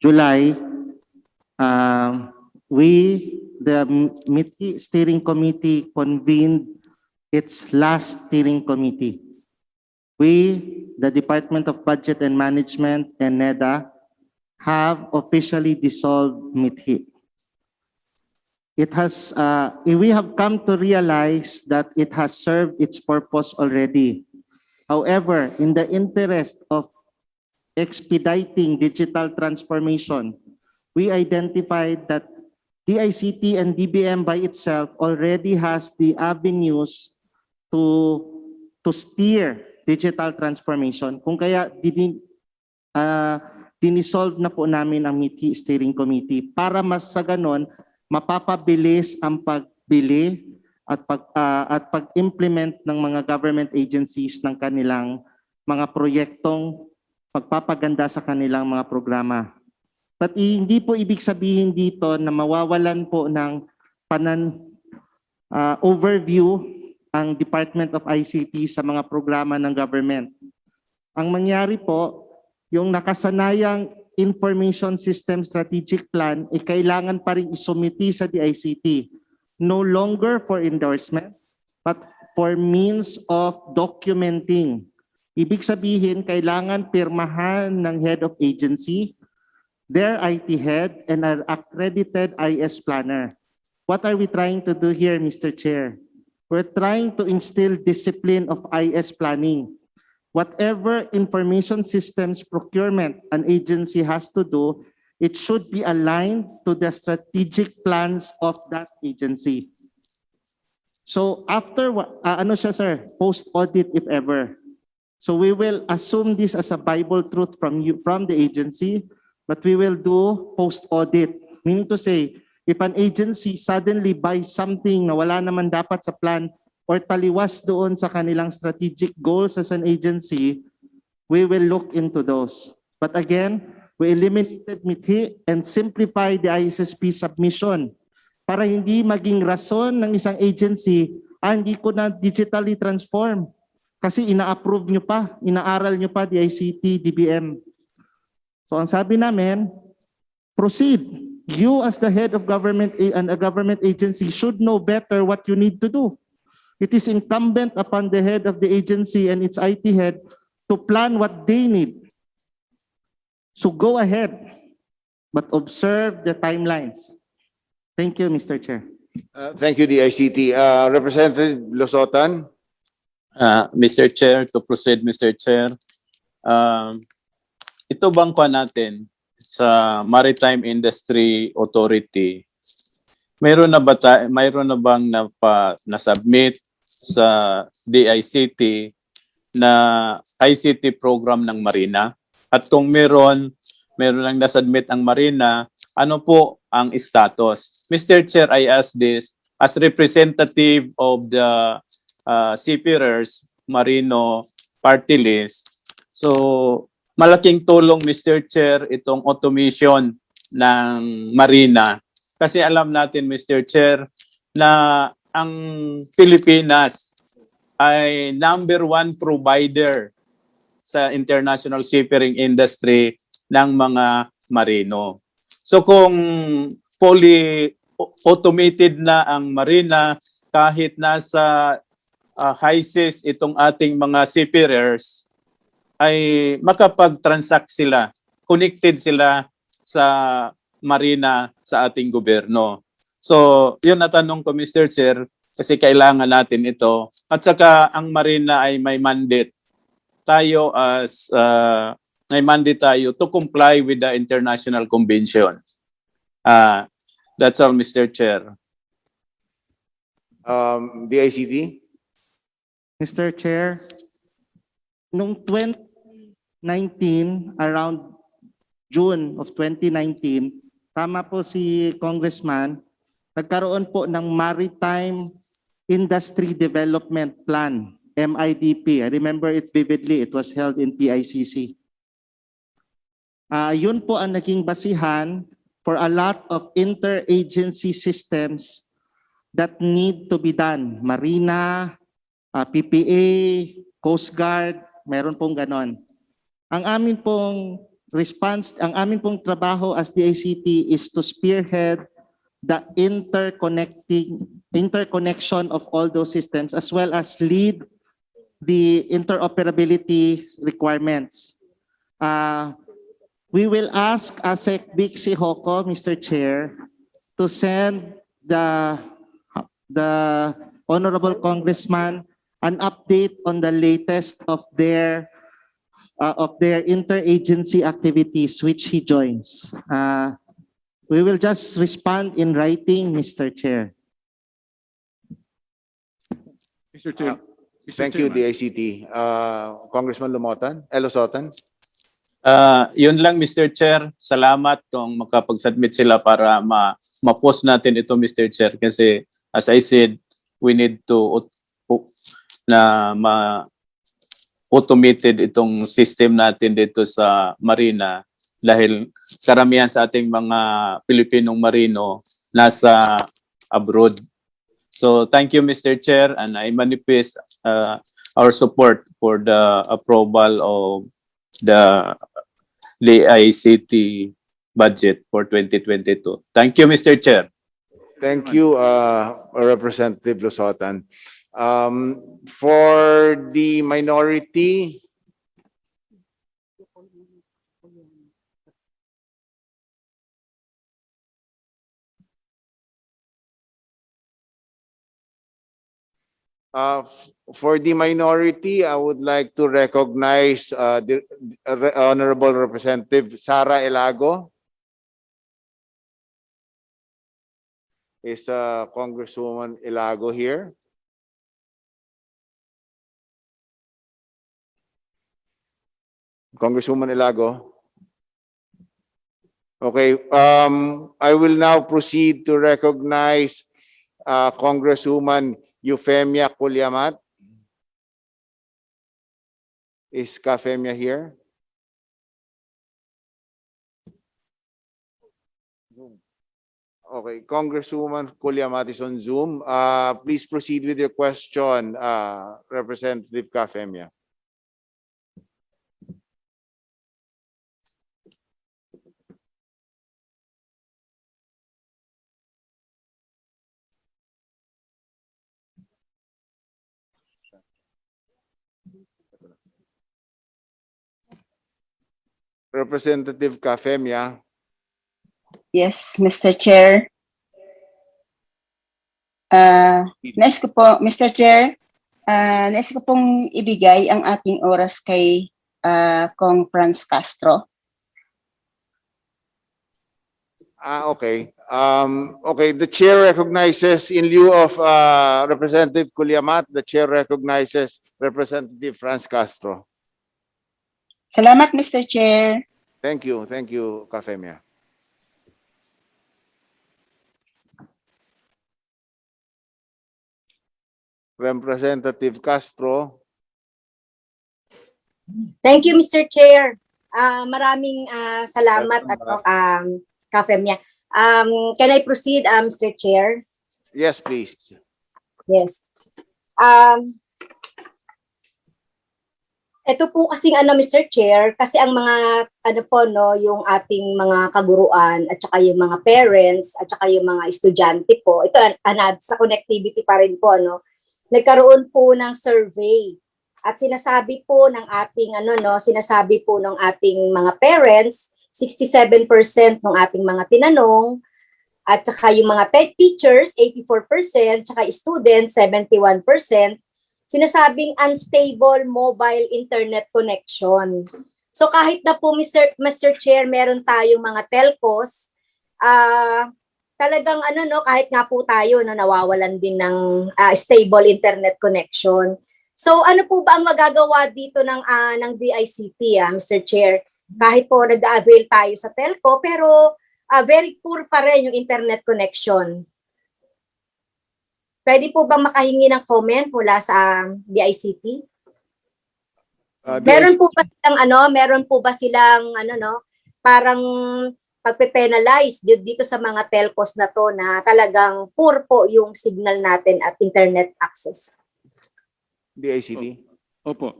July, the MITI Steering Committee convened its last steering committee. We, the Department of Budget and Management and NEDA, have officially dissolved MITI. We have come to realize that it has served its purpose already. However, in the interest of expediting digital transformation, we identified that DICT and DBM by itself already has the avenues to steer digital transformation. Kung kaya dinisolve na po namin ang MITI Steering Committee para mas sa ganon mapapabilis ang pagbili at pag-implement ng mga government agencies ng kanilang mga proyektong pagpapaganda sa kanilang mga programa. But hindi po ibig sabihin dito na mawawalan po ng overview ang Department of ICT sa mga programa ng government. Ang mangyari po, yung nakasanayang Information System Strategic Plan ay kailangan pa rin isumiti sa DICT, no longer for endorsement, but for means of documenting. Ibig sabihin, kailangan pirmahan ng head of agency, their IT head, and an accredited IS planner. What are we trying to do here, Mr. Chair? We're trying to instill discipline of IS planning. Whatever information systems procurement an agency has to do, it should be aligned to the strategic plans of that agency. So after, post-audit if ever. So we will assume this as a Bible truth from the agency, but we will do post-audit. Meaning to say, if an agency suddenly buys something na wala naman dapat sa plan or taliwas doon sa kanilang strategic goals as an agency, we will look into those. But again, we eliminated MITI and simplify the ISSP submission para hindi maging rason ng isang agency, hindi ko na digitally transform kasi ina-approve nyo pa, inaaral nyo pa DICT, DBM. So ang sabi namin, proceed. You as the head of government and a government agency should know better what you need to do. It is incumbent upon the head of the agency and its IT head to plan what they need. So go ahead, but observe the timelines. Thank you, Mr. Chair. Thank you, DICT. Representative Losotan? Mr. Chair, to proceed, Mr. Chair. Ito bang pa natin sa Maritime Industry Authority, mayroon na bang na-submit sa DICT na ICT program ng Marina? At kung meron lang na-submit ang Marina, ano po ang status? Mr. Chair, I ask this as representative of the seafarers, Marino Party List. So, malaking tulong, Mr. Chair, itong automation ng Marina. Kasi alam natin, Mr. Chair, na ang Pilipinas ay #1 provider sa international seafaring industry ng mga marino. So kung fully automated na ang Marina, kahit nasa high seas itong ating mga seafarers, ay makapag-transact sila, connected sila sa Marina sa ating gobyerno. So, yun natanong ko, Mr. Chair, kasi kailangan natin ito. At saka ang Marina ay may mandate tayo to comply with the international conventions. That's all, Mr. Chair. DICT? Mr. Chair, noong 2019, around June of 2019, Tama po si Congressman, nagkaroon po ng Maritime Industry Development Plan, MIDP. I remember it vividly. It was held in PICC. Yun po ang naging basihan for a lot of interagency systems that need to be done. Marina, PPA, Coast Guard, meron pong ganon. Ang amin pong ang amin pong trabaho as DICT is to spearhead the interconnection of all those systems as well as lead the interoperability requirements. We will ask ASEC Vic Sihoko, Mr. Chair, to send the Honorable Congressman an update on the latest of their interagency activities which he joins. We will just respond in writing, Mr. Chair. Mr. Chair. Thank you, DICT. Congressman Elosotan. Yun lang, Mr. Chair. Salamat kung makapag-submit sila para ma-post natin ito, Mr. Chair. Kasi as I said, we need to automated itong system natin dito sa Marina dahil karamihan sa ating mga Pilipinong marino nasa abroad. So thank you, Mr. Chair, and I manifest our support for the approval of the DICT budget for 2022. Thank you, Mr. Chair. Thank you, Representative Losotan. For the minority, I would like to recognize the Honorable Representative Sara Elago. Is Congresswoman Elago here? Congresswoman Elago? Okay, I will now proceed to recognize Congresswoman Euphemia Kulyamat. Is Kafemia here? Okay, Congresswoman Kulyamat is on Zoom. Please proceed with your question, Representative Kafemia. Representative Kafemia. Yes, Mr. Chair. Nais ko po, Mr. Chair, nais ko pong ibigay ang aking oras kay Kong Franz Castro. Okay. Okay, the chair recognizes in lieu of Representative Kulyamat, the chair recognizes Representative Franz Castro. Salamat, Mr. Chair. Thank you, Kafemia. Representative Castro. Thank you, Mr. Chair. Maraming salamat at Kafemia. Can I proceed, Mr. Chair? Yes, please. Yes. Ito po kasing Mr. Chair, kasi ang mga yung ating mga kaguruan at saka yung mga parents at saka yung mga estudyante po. Ito sa connectivity pa rin po nagkaroon po ng survey at sinasabi po ng ating mga parents, 67% ng ating mga tinanong at saka yung mga teachers 84%, saka students 71%. Sinasabing unstable mobile internet connection. So kahit na po Mr. Chair, meron tayong mga telcos, talagang kahit nga po tayo nawawalan din ng stable internet connection. So ano po ba ang magagawa dito ng DICT, Mr. Chair? Kahit po nag-avail tayo sa telco, pero very poor pa rin yung internet connection. Pwede po ba makahingi ng comment mula sa DICT? Meron po ba silang meron po ba silang parang pagpe-penalize dito sa mga telcos na to na talagang poor po yung signal natin at internet access? DICT. Opo.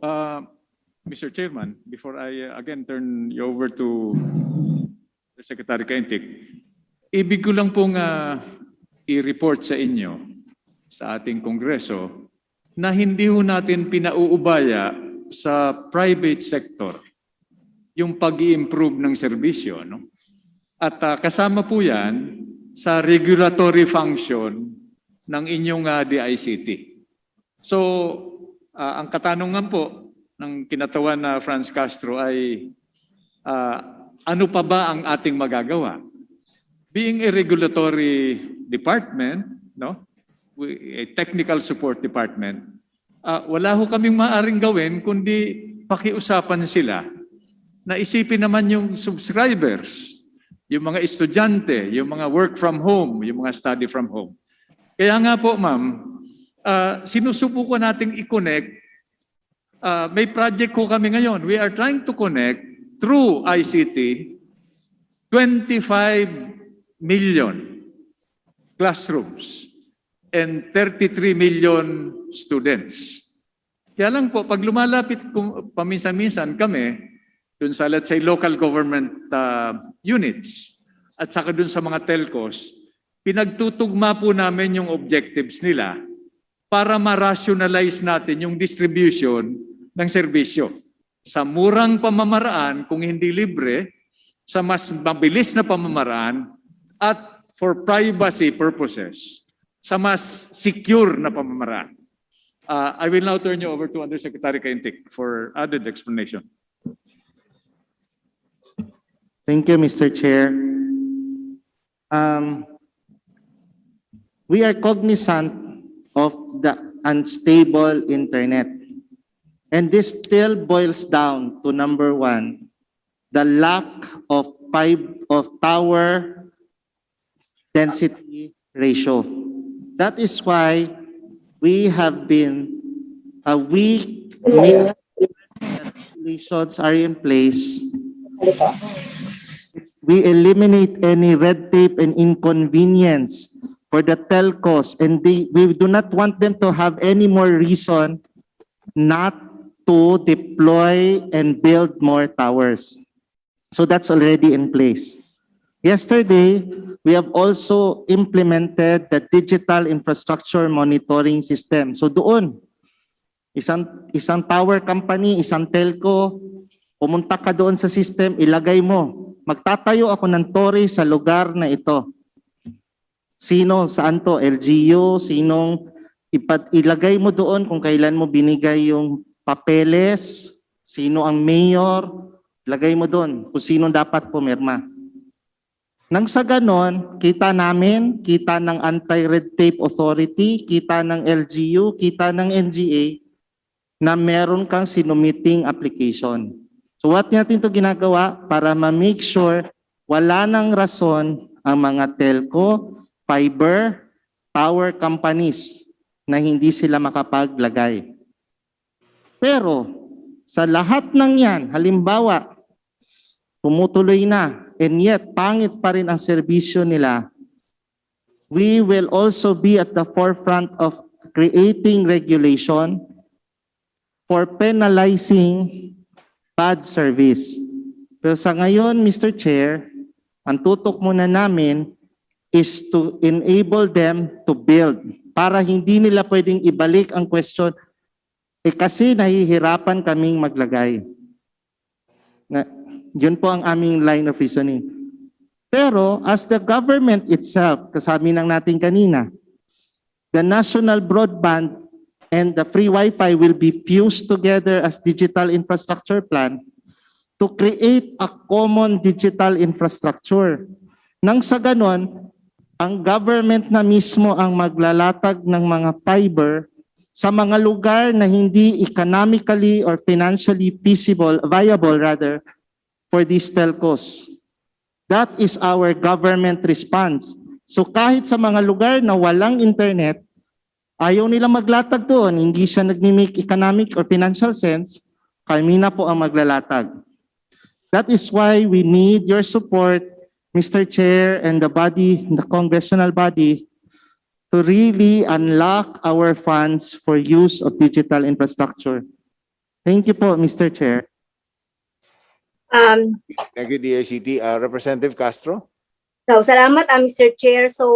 Mr. Chairman, before I again turn you over to the Secretary Kaintik, ibig ko lang pong i-report sa inyo, sa ating Kongreso, na hindi ho natin pinauubaya sa private sector yung pag-i-improve ng serbisyo. No? At kasama po yan sa regulatory function ng inyong DICT. So, ang katanungan po ng kinatawan na Franz Castro ay ano pa ba ang ating magagawa? Being a regulatory department, no? A technical support department, wala ho kaming maaring gawin kundi pakiusapan sila na isipin naman yung subscribers, yung mga estudyante, yung mga work from home, yung mga study from home. Kaya nga po, ma'am, sinusubukan nating i-connect. May project ko kami ngayon. We are trying to connect through ICT 25 million classrooms and 33 million students. Kaya lang po, pag lumalapit paminsan-minsan kami dun sa, let's say, local government units at saka dun sa mga telcos, pinagtutugma po namin yung objectives nila para ma-rationalize natin yung distribution ng serbisyo sa murang pamamaraan, kung hindi libre, sa mas mabilis na pamamaraan, at for privacy purposes, sa mas secure na pamamaraan. I will now turn you over to Undersecretary Kaintik for added explanation. Thank you, Mr. Chair. We are cognizant of the unstable internet. And this still boils down to number one, the lack of tower density ratio. That is why we have been regulations are in place. We eliminate any red tape and inconvenience for the telcos, and we do not want them to have any more reason not to deploy and build more towers. So that's already in place. Yesterday, we have also implemented the digital infrastructure monitoring system. So doon, isang tower company, isang telco, pumunta ka doon sa system, ilagay mo, magtatayo ako ng tore sa lugar na ito. Sino, saan to? LGU, sinong ilagay mo doon kung kailan mo binigay yung papeles, sino ang mayor, ilagay mo doon kung sino dapat pumirma. Nang sa ganon, kita namin, kita ng Anti-Red Tape Authority, kita ng LGU, kita ng NGA, na meron kang sinumiting application. So what natin ito ginagawa? Para ma-make sure wala nang rason ang mga telco, fiber, tower companies na hindi sila makapaglagay. Pero sa lahat ng yan, halimbawa, tumutuloy na, and yet pangit pa rin ang serbisyo nila, we will also be at the forefront of creating regulation for penalizing bad service. Pero sa ngayon, Mr. Chair, ang tutok muna namin is to enable them to build para hindi nila pwedeng ibalik ang question, kasi nahihirapan kaming maglagay. Yun po ang aming line of reasoning. Pero as the government itself, kasabi ng natin kanina, the national broadband and the free Wi-Fi will be fused together as digital infrastructure plan to create a common digital infrastructure. Nang sa ganon, ang government na mismo ang maglalatag ng mga fiber sa mga lugar na hindi economically or financially viable rather, for these telcos. That is our government response. So kahit sa mga lugar na walang internet, ayaw nila maglatag doon, hindi siya nag-make economic or financial sense, kami na po ang maglalatag. That is why we need your support, Mr. Chair and the body, the congressional body, to really unlock our funds for use of digital infrastructure. Thank you po, Mr. Chair. Thank you, DICT. Representative Castro? So, salamat, Mr. Chair. So,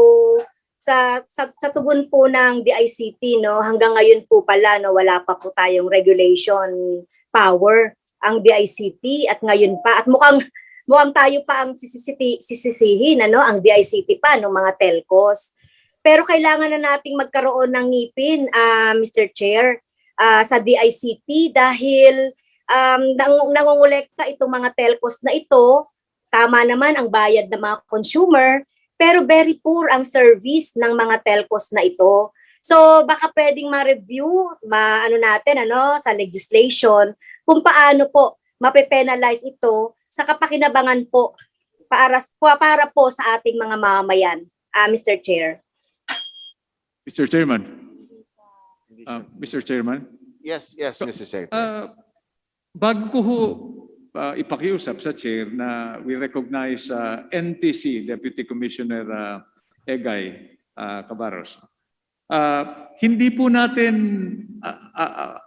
sa tugon po ng DICT, no, hanggang ngayon po pala, no, wala pa po tayong regulation power ang DICT at ngayon pa. At mukhang tayo pa ang sisisihin, ano, ang DICT pa, ng mga telcos. Pero kailangan na nating magkaroon ng ngipin, Mr. Chair, sa DICT dahil nangongolekta itong mga telcos na ito. Tama naman ang bayad ng mga consumer, pero very poor ang service ng mga telcos na ito. So baka pwedeng ma-review, sa legislation kung paano po mape-penalize ito sa kapakinabangan po para po sa ating mga mamamayan, Mr. Chair. Mr. Chairman. Mr. Chairman. Yes, Mr. Secretary. Bago ko ipakiusap sa chair na we recognize NTC, Deputy Commissioner Egay Cabarros. Hindi po natin,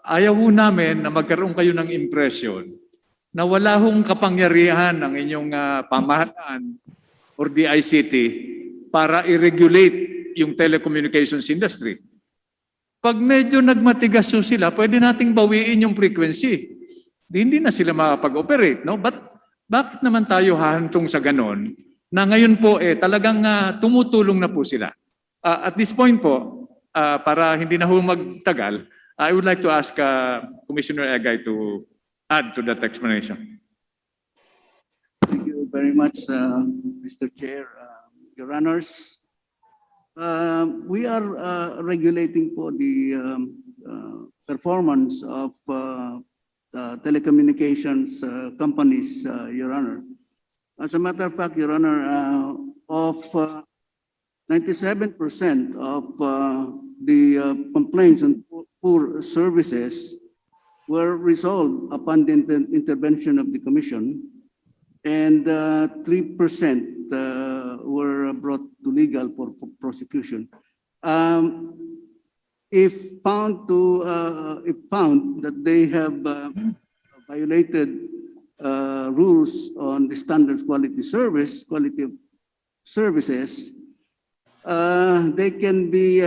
ayaw po namin na magkaroon kayo ng impression na wala hong kapangyarihan ng inyong pamahalaan or DICT para i-regulate yung telecommunications industry. Pag medyo nagmatigas po sila, pwede nating bawiin yung frequency. Hindi na sila makapag-operate, no? Bakit naman tayo hahantong sa ganon na ngayon po talagang tumutulong na po sila? At this point po, para hindi na ho magtagal, I would like to ask Commissioner Egay to add to that explanation. Thank you very much, Mr. Chair, Your Honors. We are regulating po the performance of telecommunications companies, Your Honor. As a matter of fact, Your Honor, of 97% of the complaints on poor services were resolved upon the intervention of the Commission, and 3% were brought to legal for prosecution. If found that they have violated rules on the standards quality of services, they can be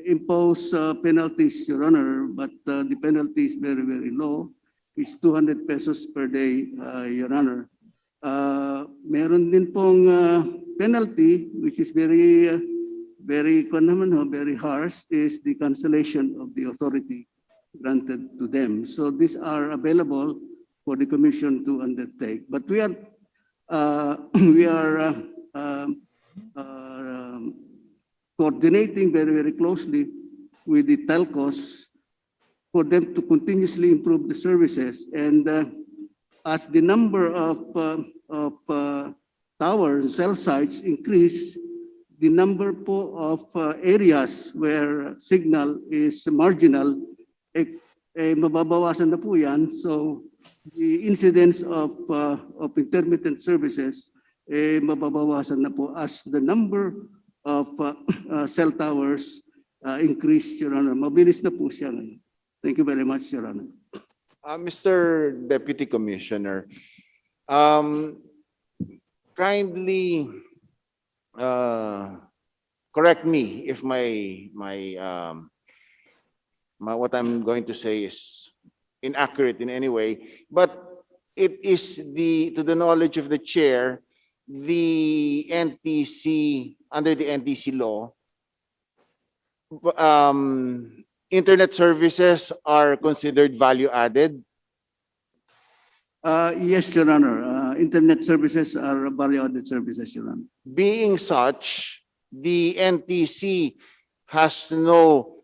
impose penalties, Your Honor, but the penalty is very, very low. It's 200 pesos per day, Your Honor. Meron din pong penalty, which is very harsh, is the cancellation of the authority granted to them. So these are available for the Commission to undertake. But we are coordinating very, very closely with the telcos for them to continuously improve the services. And as the number of towers, cell sites increase, the number po of areas where signal is marginal, mababawasan na po yan. So the incidence of intermittent services, mababawasan na po as the number of cell towers increase, Your Honor. Mabilis na po siya ngayon. Thank you very much, Your Honor. Mr. Deputy Commissioner, kindly correct me if what I'm going to say is inaccurate in any way, but it is to the knowledge of the chair, the NTC, under the NTC law, internet services are considered value added. Yes, Your Honor. Internet services are value-added services, Your Honor. Being such, the NTC has no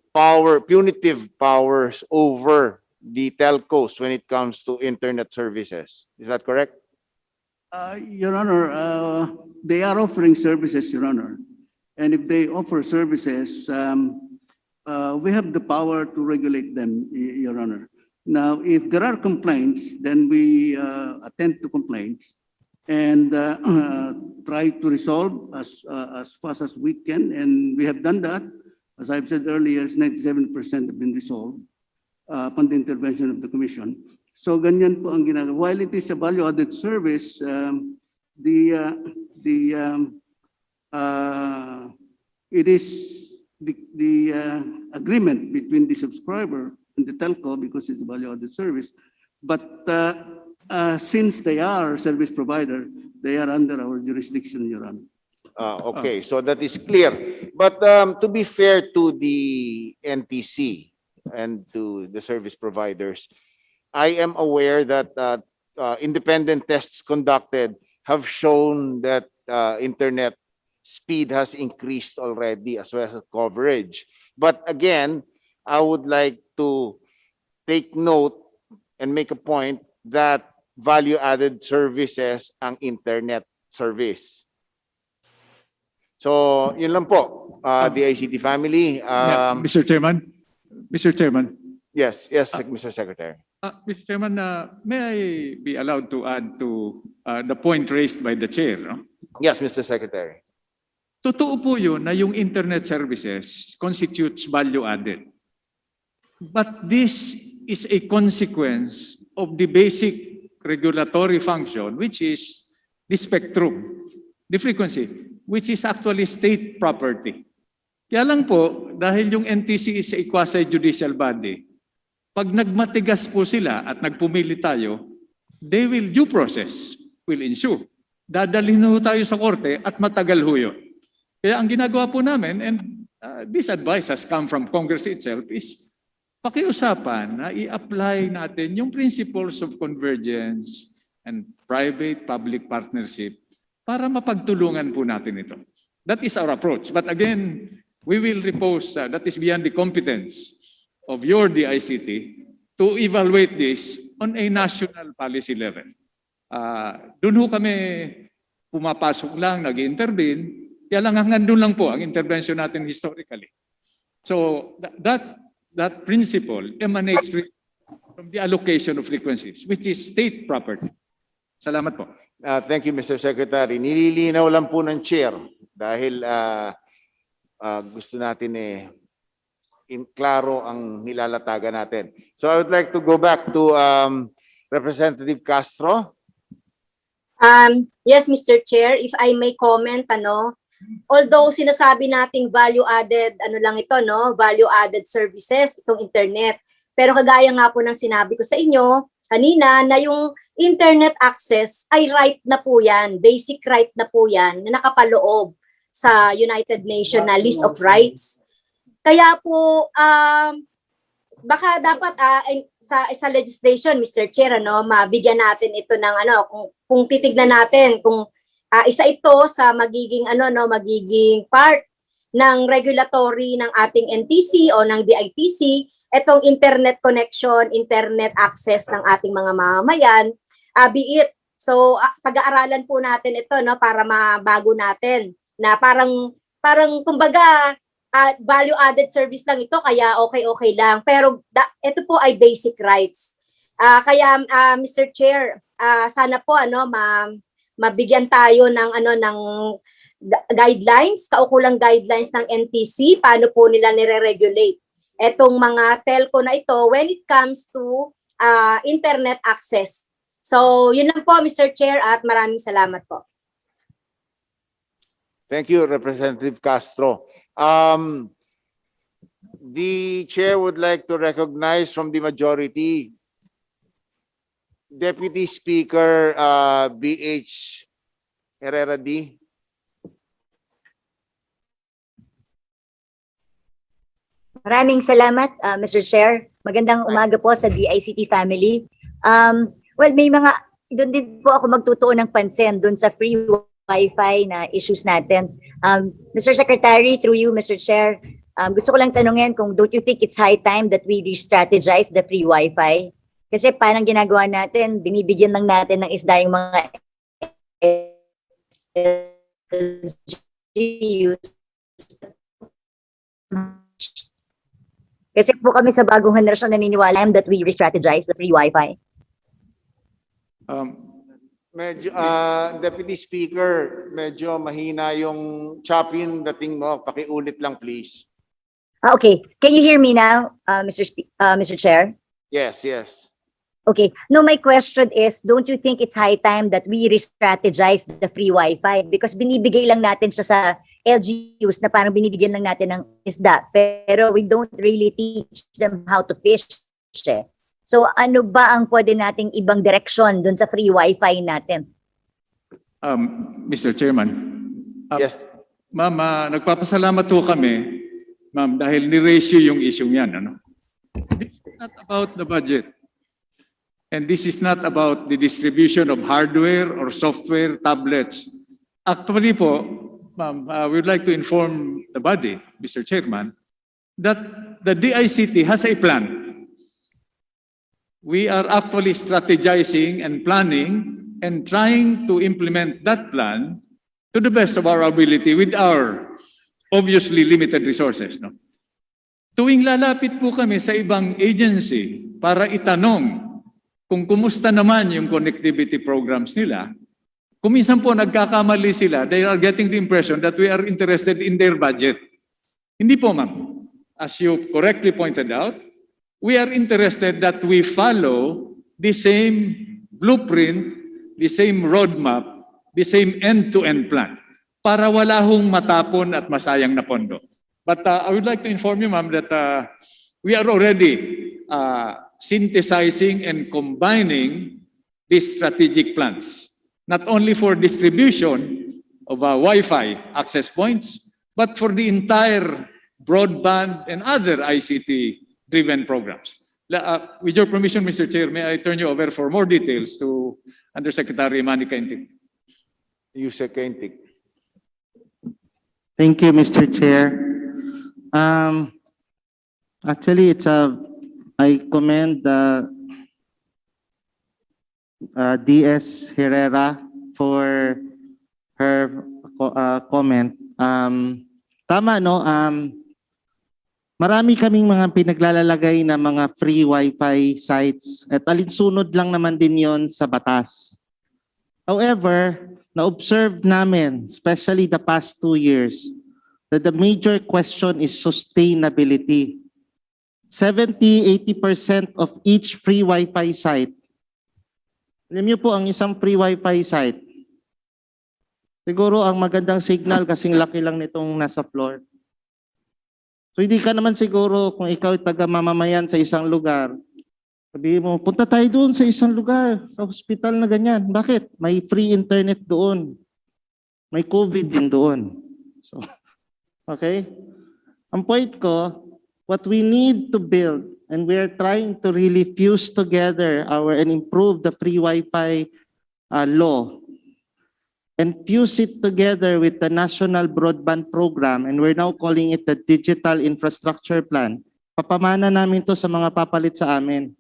punitive powers over the telcos when it comes to internet services. Is that correct? Your Honor, they are offering services, Your Honor. And if they offer services, we have the power to regulate them, Your Honor. Now, if there are complaints, then we attend to complaints and try to resolve as fast as we can. And we have done that. As I've said earlier, 97% have been resolved upon the intervention of the Commission. So ganyan po ang ginagawa. While it is a value-added service, it is the agreement between the subscriber and the telco because it's a value-added service. But since they are service provider, they are under our jurisdiction, Your Honor. Okay, so that is clear. But to be fair to the NTC and to the service providers, I am aware that independent tests conducted have shown that internet speed has increased already as well as coverage. But again, I would like to take note and make a point that value-added services ang internet service. So, yun lang po, the ICT family. Yeah, Mr. Chairman. Yes, Mr. Secretary. Mr. Chairman, may I be allowed to add to the point raised by the chair? No? Yes, Mr. Secretary. Totoo po yun na yung internet services constitutes value added. But this is a consequence of the basic regulatory function, which is the spectrum, the frequency, which is actually state property. Kaya lang po, dahil yung NTC is a quasi-judicial body, pag nagmatigas po sila at nagpumili tayo, due process will ensue. Dadalhin ho tayo sa korte at matagal ho yun. Kaya ang ginagawa po namin, and this advice has come from Congress itself, is pakiusapan na i-apply natin yung principles of convergence and private-public partnership para mapagtulungan po natin ito. That is our approach. But again, we will repose, that is beyond the competence of your DICT to evaluate this on a national policy level. Doon ho kami pumapasok lang, nag-intervene, kaya lang hanggang doon lang po ang intervention natin historically. So that principle emanates from the allocation of frequencies, which is state property. Salamat po. Thank you, Mr. Secretary. Nililinaw lang po ng chair dahil gusto natin klaro ang nilalatagan natin. So I would like to go back to Representative Castro. Yes, Mr. Chair, if I may comment, although sinasabi nating value-added, lang ito, value-added services, itong internet. Pero kagaya nga po ng sinabi ko sa inyo kanina na yung internet access ay right na po yan, basic right na po yan na nakapaloob sa United Nations na list of rights. Kaya po, baka dapat sa legislation, Mr. Chair, mabigyan natin ito ng kung titignan natin kung isa ito sa magiging magiging part ng regulatory ng ating NTC o ng DITC, itong internet connection, internet access ng ating mga mamamayan, be it. So pag-aaralan po natin ito para mabago natin na parang kumbaga value added service lang ito kaya okay lang, pero ito po ay basic rights. Kaya Mr. Chair, sana po mabigyan tayo ng ng guidelines, kaukulang guidelines ng NTC paano po nila nire-regulate etong mga telco na ito when it comes to internet access. So, yun lang po, Mr. Chair, at maraming salamat po. Thank you, Representative Castro. The chair would like to recognize from the majority Deputy Speaker BH Herrera D. Maraming salamat, Mr. Chair. Magandang umaga po sa DICT family. Well, doon din po ako magtutuon ng pansin doon sa free Wi-Fi na issues natin. Mr. Secretary, through you, Mr. Chair, gusto ko lang tanungin kung don't you think it's high time that we re-strategize the free Wi-Fi? Kasi parang ginagawa natin, binibigyan lang natin ng isda yung mga LGUs. Kasi po kami sa bagong henerasyon naniniwala that we re-strategize the free Wi-Fi. Medyo, Deputy Speaker, medyo mahina yung choppy yung dating mo. Pakiulit lang, please. Okay, can you hear me now, Mr. Chair? Yes, yes. Okay. No, my question is, don't you think it's high time that we re-strategize the free Wi-Fi? Because binibigay lang natin siya sa LGUs na parang binibigyan lang natin ng isda. Pero we don't really teach them how to fish. So ano ba ang pwede nating ibang direksyon dun sa free Wi-Fi natin? Mr. Chairman. Yes. Ma'am, nagpapasalamat po kami, ma'am, dahil ni-ratio yung issue yan. Ano? This is not about the budget. And this is not about the distribution of hardware or software tablets. Actually po, ma'am, we would like to inform the body, Mr. Chairman, that the DICT has a plan. We are actually strategizing and planning and trying to implement that plan to the best of our ability with our obviously limited resources. No? Tuwing lalapit po kami sa ibang agency para itanong kung kumusta naman yung connectivity programs nila, kuminsan po nagkakamali sila, they are getting the impression that we are interested in their budget. Hindi po, ma'am. As you correctly pointed out, we are interested that we follow the same blueprint, the same roadmap, the same end-to-end plan para wala hong matapon at masayang na pondo. But I would like to inform you, ma'am, that we are already synthesizing and combining these strategic plans, not only for distribution of Wi-Fi access points, but for the entire broadband and other ICT-driven programs. With your permission, Mr. Chair, may I turn you over for more details to Undersecretary Manica Intic. Yusek Intic. Thank you, Mr. Chair. Actually, I commend DS Herrera for her comment. Tama, no? Marami kaming mga pinaglalalagay na mga free Wi-Fi sites at alinsunod lang naman din yon sa batas. However, na-observe namin, especially the past 2 years, that the major question is sustainability. 70-80% of each free Wi-Fi site. Alam niyo po, ang isang free Wi-Fi site, siguro ang magandang signal kasing laki lang nitong nasa floor. So hindi ka naman siguro kung ikaw ay taga-mamamayan sa isang lugar, sabihin mo, punta tayo doon sa isang lugar, sa hospital na ganyan. Bakit? May free internet doon. May COVID din doon. So, okay? Ang point ko, what we need to build, and we are trying to really fuse together and improve the free Wi-Fi law, and fuse it together with the National Broadband Program, and we're now calling it the Digital Infrastructure Plan. Papamana namin to sa mga papalit sa amin.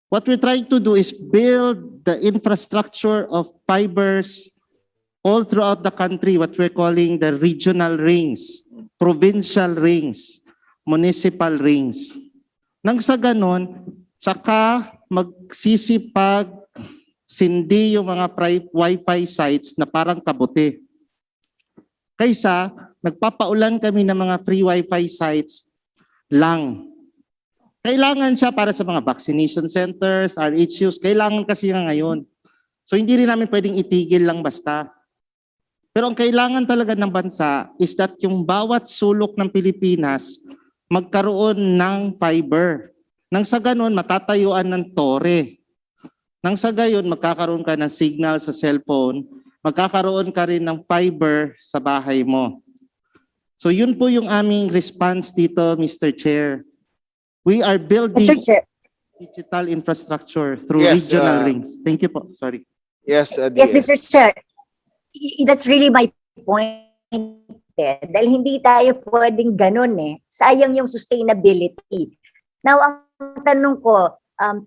What we're trying to do is build the infrastructure of fibers all throughout the country, what we're calling the regional rings, provincial rings, municipal rings. Nang sa ganon, saka magsisipag sindi yung mga Wi-Fi sites na parang kabuti. Kaysa nagpapaulan kami ng mga free Wi-Fi sites lang. Kailangan siya para sa mga vaccination centers, RHUs, kailangan kasi nga ngayon. So hindi rin namin pwedeng itigil lang basta. Pero ang kailangan talaga ng bansa is that yung bawat sulok ng Pilipinas magkaroon ng fiber. Nang sa ganon, matatayuan ng tore. Nang sa gayon, magkakaroon ka ng signal sa cellphone, magkakaroon ka rin ng fiber sa bahay mo. So yun po yung aming response dito, Mr. Chair. We are building digital infrastructure through regional rings. Thank you po. Sorry. Yes, Yes, Mr. Chair. That's really my point. Dahil hindi tayo pwedeng ganun eh. Sayang yung sustainability. Now, ang tanong ko,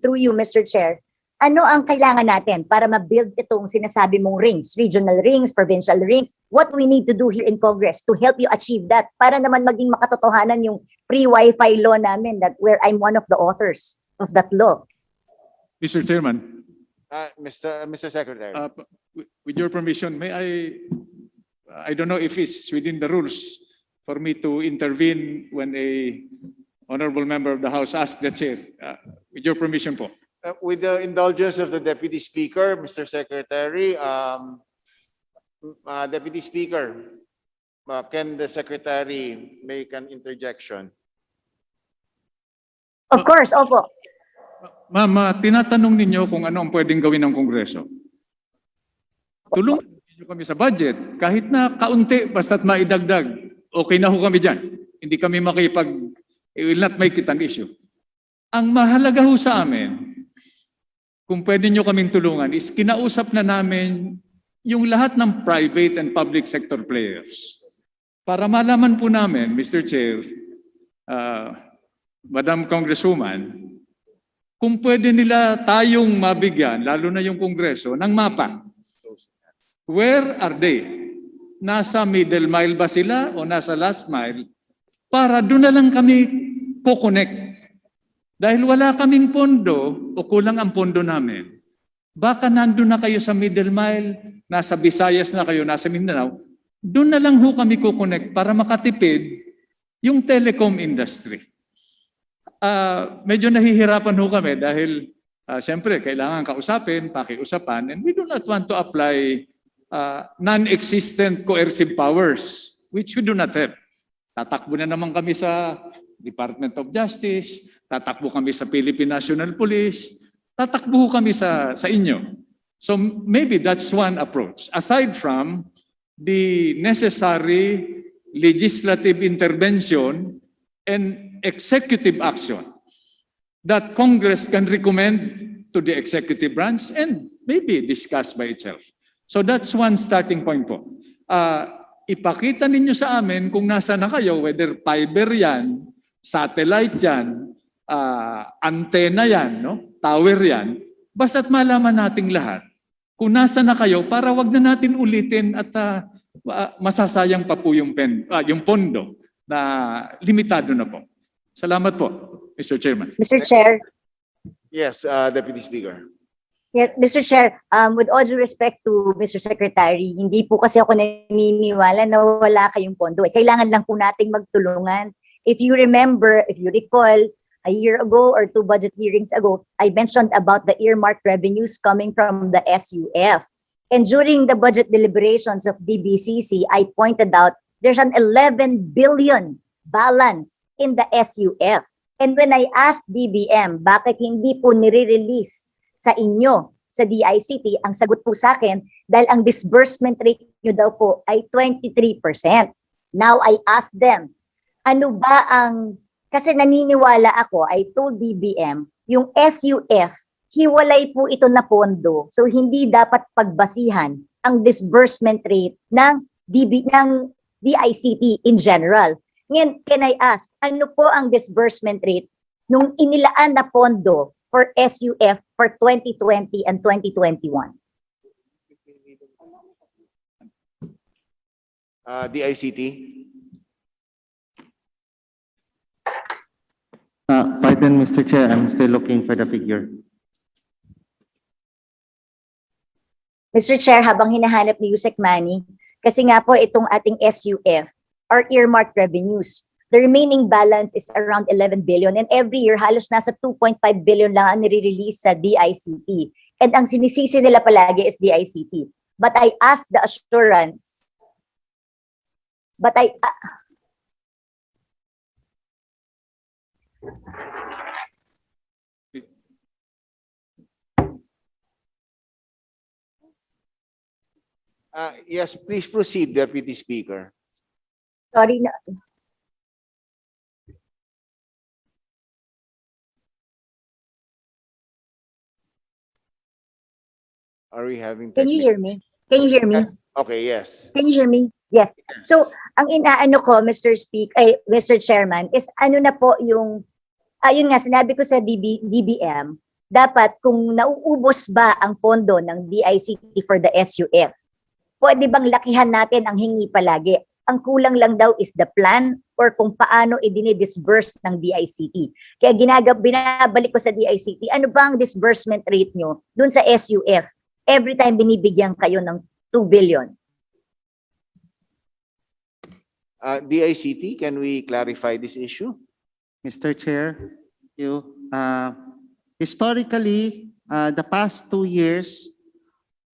through you, Mr. Chair, ano ang kailangan natin para ma-build itong sinasabi mong rings, regional rings, provincial rings? What we need to do here in Congress to help you achieve that para naman maging makatotohanan yung free Wi-Fi law namin that where I'm one of the authors of that law. Mr. Chairman, Mr. Secretary. with your permission, may I don't know if it's within the rules for me to intervene when a honorable member of the House asks the chair. With your permission po. With the indulgence of the Deputy Speaker, Mr. Secretary, Deputy Speaker, can the Secretary make an interjection? Of course, opo. Ma'am, tinatanong ninyo kung ano ang pwedeng gawin ng Kongreso. Tulungan niyo kami sa budget. Kahit na kaunti, basta't maidagdag, okay na ho kami dyan. Hindi kami it will not make it an issue. Ang mahalaga ho sa amin, kung pwede nyo kaming tulungan, is kinausap na namin yung lahat ng private and public sector players. Para malaman po namin, Mr. Chair, Madam Congresswoman, kung pwede nila tayong mabigyan, lalo na yung Kongreso, ng mapa. Where are they? Nasa middle mile ba sila o nasa last mile? Para doon na lang kami po-connect. Dahil wala kaming pondo o kulang ang pondo namin. Baka nandun na kayo sa middle mile, nasa Visayas na kayo, nasa Mindanao, doon na lang ho kami kukonect para makatipid yung telecom industry. Medyo nahihirapan ho kami dahil siyempre kailangan kausapin, pakiusapan, and we do not want to apply non-existent coercive powers, which we do not have. Tatakbo na naman kami sa Department of Justice, tatakbo kami sa Philippine National Police, tatakbo kami sa inyo. So maybe that's one approach. Aside from the necessary legislative intervention and executive action that Congress can recommend to the executive branch and maybe discuss by itself. So that's one starting point po. Ipakita ninyo sa amin kung nasa na kayo, whether fiber yan, satellite yan, antena yan, no? Tower yan, basta't malaman nating lahat kung nasa na kayo para wag na natin ulitin at masasayang pa po yung pondo na limitado na po. Salamat po, Mr. Chairman. Mr. Chair. Yes, Deputy Speaker. Yes, Mr. Chair, with all due respect to Mr. Secretary, hindi po kasi ako naniniwala na wala kayong pondo. Kailangan lang po nating magtulungan. If you remember, if you recall, a year ago or 2 budget hearings ago, I mentioned about the earmarked revenues coming from the SUF. And during the budget deliberations of DBCC, I pointed out there's an 11 billion balance in the SUF. And when I asked DBM, bakit hindi po nire-release sa inyo, sa DICT, ang sagot po sa akin, dahil ang disbursement rate nyo daw po ay 23%. Now I asked them, ano ba ang, kasi naniniwala ako, I told DBM, yung SUF, hiwalay po ito na pondo. So hindi dapat pagbasihan ang disbursement rate ng DICT in general. Ngayon, can I ask, ano po ang disbursement rate nung inilaan na pondo for SUF for 2020 and 2021? DICT. Pardon, Mr. Chair, I'm still looking for the figure. Mr. Chair, habang hinahanap ni Yusek Manny, kasi nga po itong ating SUF are earmarked revenues. The remaining balance is around 11 billion and every year halos nasa 2.5 billion lang ang nire-release sa DICT. And ang sinisisi nila palagi is DICT. But I asked the assurance, Yes, please proceed, Deputy Speaker. sorry, Are we having can you hear me? Can you hear me? Okay, yes. Can you hear me? Yes. So, ang inaano ko, Mr. Chairman, is ano na po yung, ayun nga, sinabi ko sa DBM, dapat kung nauubos ba ang pondo ng DICT for the SUF, pwede bang lakihan natin ang hingi palagi? Ang kulang lang daw is the plan or kung paano i-disburse ng DICT. Kaya binabalik ko sa DICT, ano ba ang disbursement rate nyo dun sa SUF? Every time binibigyan kayo ng 2 billion. DICT, can we clarify this issue? Mr. Chair, historically, the past 2 years,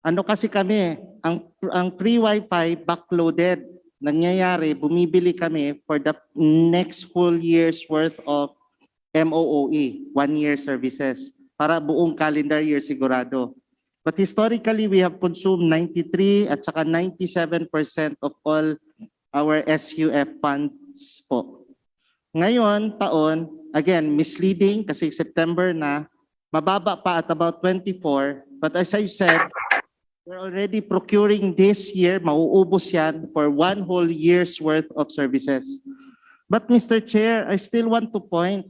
ano kasi kami, ang free Wi-Fi backloaded. Nangyayari, bumibili kami for the next whole year's worth of MOOE, 1-year services, para buong calendar year sigurado. But historically, we have consumed 93 at saka 97% of all our SUF funds po. Ngayon, taon, again, misleading kasi September na, mababa pa at about 24. But as I said, we're already procuring this year, mauubos yan for 1 whole year's worth of services. But Mr. Chair, I still want to point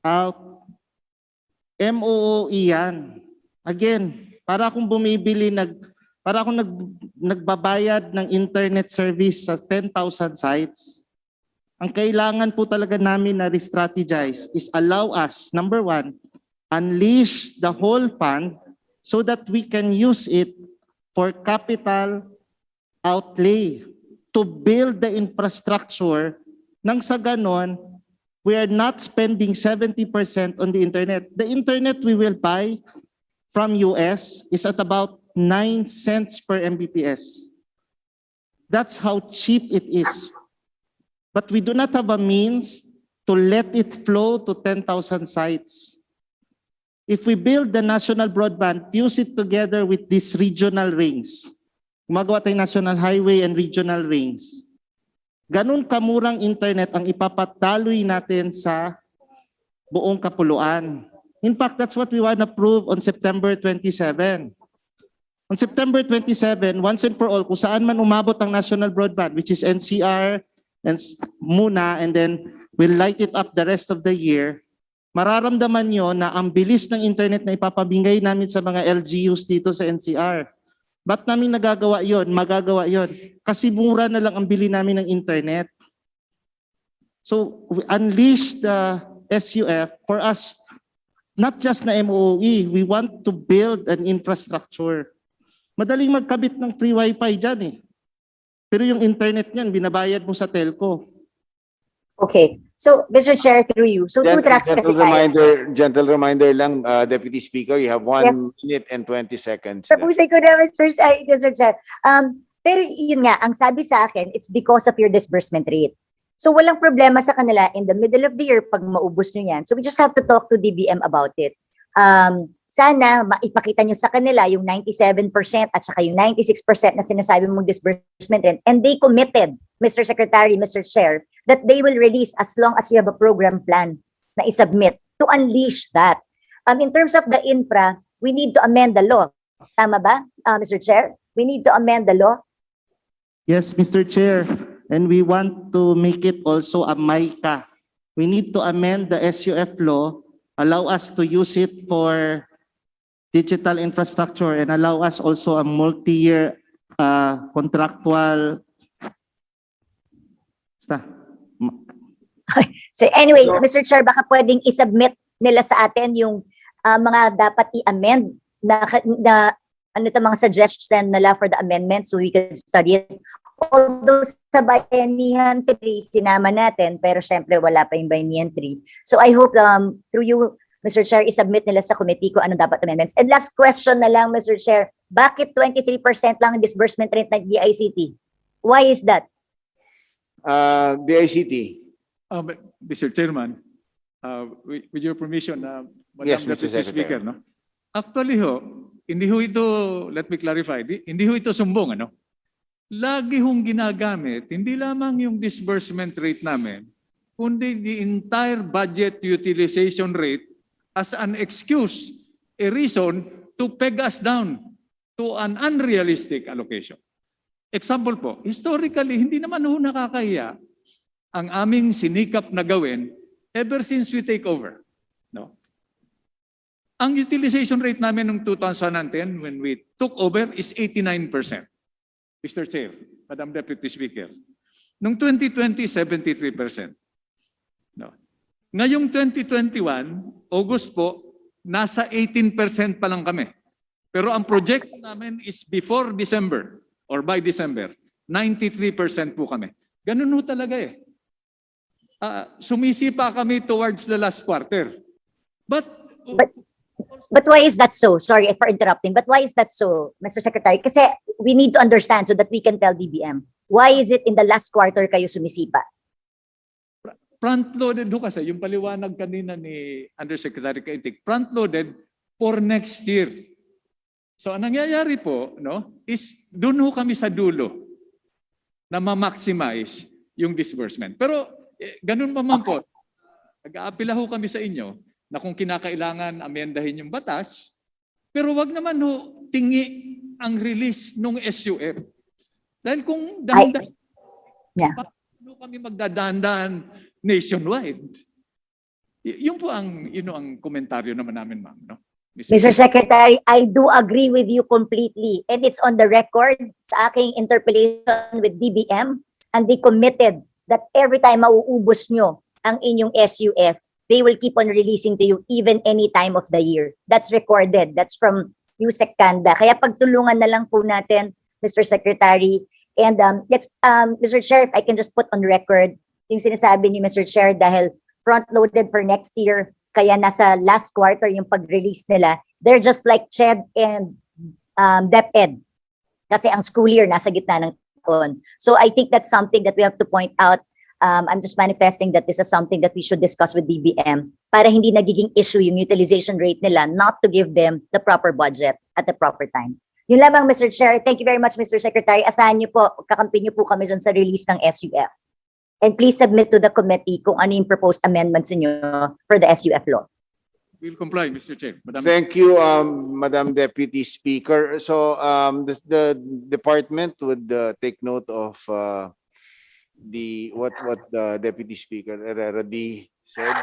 out, MOOE yan. Again, para akong nagbabayad ng internet service sa 10,000 sites. Ang kailangan po talaga namin na re-strategize is allow us, number 1, unleash the whole fund so that we can use it for capital outlay to build the infrastructure nang sa ganon, we are not spending 70% on the internet. The internet we will buy from US is at about 9 cents per Mbps. That's how cheap it is. But we do not have a means to let it flow to 10,000 sites. If we build the national broadband, fuse it together with these regional rings, gumagawa tayong national highway and regional rings, ganun kamurang internet ang ipapataloy natin sa buong kapuluan. In fact, that's what we want to prove on September 27. On September 27, once and for all, kung saan man umabot ang national broadband, which is NCR and muna, and then we'll light it up the rest of the year, mararamdaman nyo na ang bilis ng internet na ipapabigay namin sa mga LGUs dito sa NCR. Ba't namin nagagawa yon? Magagawa yon. Kasi mura na lang ang bili namin ng internet. So, we unleash the SUF for us, not just na MOE, we want to build an infrastructure. Madaling magkabit ng free wifi dyan eh. Pero yung internet niyan, binabayad mo sa telco. Okay. So, Mr. Chair, through you. So, 2 tracks kasi tayo. Gentle reminder lang, Deputy Speaker, you have 1 minute and 20 seconds. Tapusay ko na, Mr. Chair. Pero yun nga, ang sabi sa akin, it's because of your disbursement rate. So, walang problema sa kanila in the middle of the year pag maubos nyo yan. So, we just have to talk to DBM about it. Sana maipakita nyo sa kanila yung 97% at saka yung 96% na sinasabi mong disbursement rate. And they committed, Mr. Secretary, Mr. Chair, that they will release as long as you have a program plan na isubmit to unleash that. In terms of the infra, we need to amend the law. Tama ba, Mr. Chair? We need to amend the law. Yes, Mr. Chair. And we want to make it also a MICA. We need to amend the SUF law, allow us to use it for digital infrastructure, and allow us also a multi-year contractual. So anyway, Mr. Chair, baka pwedeng isubmit nila sa atin yung mga dapat i-amend na ano ito mga suggestion nila for the amendment so we can study it. Although sa Bayanihan 3, sinama natin, pero syempre wala pa yung Bayanihan 3. So I hope through you, Mr. Chair, isubmit nila sa committee ko ano dapat amendments. And last question na lang, Mr. Chair, bakit 23% lang ang disbursement rate ng DICT? Why is that? DICT. Mr. Chairman, with your permission, Madam Yes, Mr. Deputy Secretary. Speaker, no? Actually hindi ho ito, let me clarify, hindi ho ito sumbong, ano? Lagi hong ginagamit, hindi lamang yung disbursement rate namin, kundi the entire budget utilization rate as an excuse, a reason to peg us down to an unrealistic allocation. Example po, historically, hindi naman ho nakakahiya ang aming sinikap na gawin ever since we take over. No? Ang utilization rate namin noong 2010 when we took over is 89%. Mr. Chair, Madam Deputy Speaker. Noong 2020, 73%. No. Ngayong 2021, August po, nasa 18% pa lang kami. Pero ang projection namin is before December or by December, 93% po kami. Ganun ho talaga eh. Sumisipa kami towards the last quarter. But why is that so? Sorry for interrupting, but why is that so, Mr. Secretary? Kasi we need to understand so that we can tell DBM. Why is it in the last quarter kayo sumisipa? Front-loaded ho kasi, yung paliwanag kanina ni Undersecretary Kaitik, front-loaded for next year. So ang nangyayari po, no, is doon ho kami sa dulo na ma-maximize yung disbursement. Pero ganun pa man po, nag-aapila ho kami sa inyo na kung kinakailangan amendahin yung batas, pero wag naman ho tingi ang release ng SUF. Dahil kung dahan-dahan, paano kami magdadahan-dahan nationwide? Yun po ang, ang komentaryo naman namin, ma'am. No? Mr. Secretary, I do agree with you completely. And it's on the record sa aking interpellation with DBM, and they committed that every time mauubos nyo ang inyong SUF, they will keep on releasing to you even any time of the year. That's recorded. That's from Yusek Kanda. Kaya pagtulungan na lang po natin, Mr. Secretary. And Mr. Chair, if I can just put on record yung sinasabi ni Mr. Chair dahil front-loaded for next year, kaya nasa last quarter yung pag-release nila. They're just like CHED and DepEd. Kasi ang school year nasa gitna ng taon. So I think that's something that we have to point out. I'm just manifesting that this is something that we should discuss with DBM para hindi nagiging issue yung utilization rate nila, not to give them the proper budget at the proper time. Yun lamang, Mr. Chair. Thank you very much, Mr. Secretary. Asahan niyo po, kakampi niyo po kami dun sa release ng SUF. And please submit to the committee kung ano yung proposed amendments niyo for the SUF law. We'll comply, Mr. Chair. Madam. Thank you, Madam Deputy Speaker. So the department would take note of what the Deputy Speaker Herrera D said.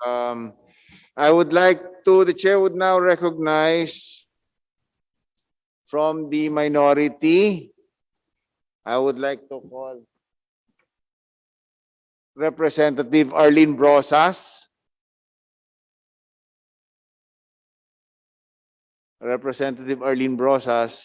I would like to, the chair would now recognize from the minority, I would like to call Representative Arlene Brosas. Representative Arlene Brosas.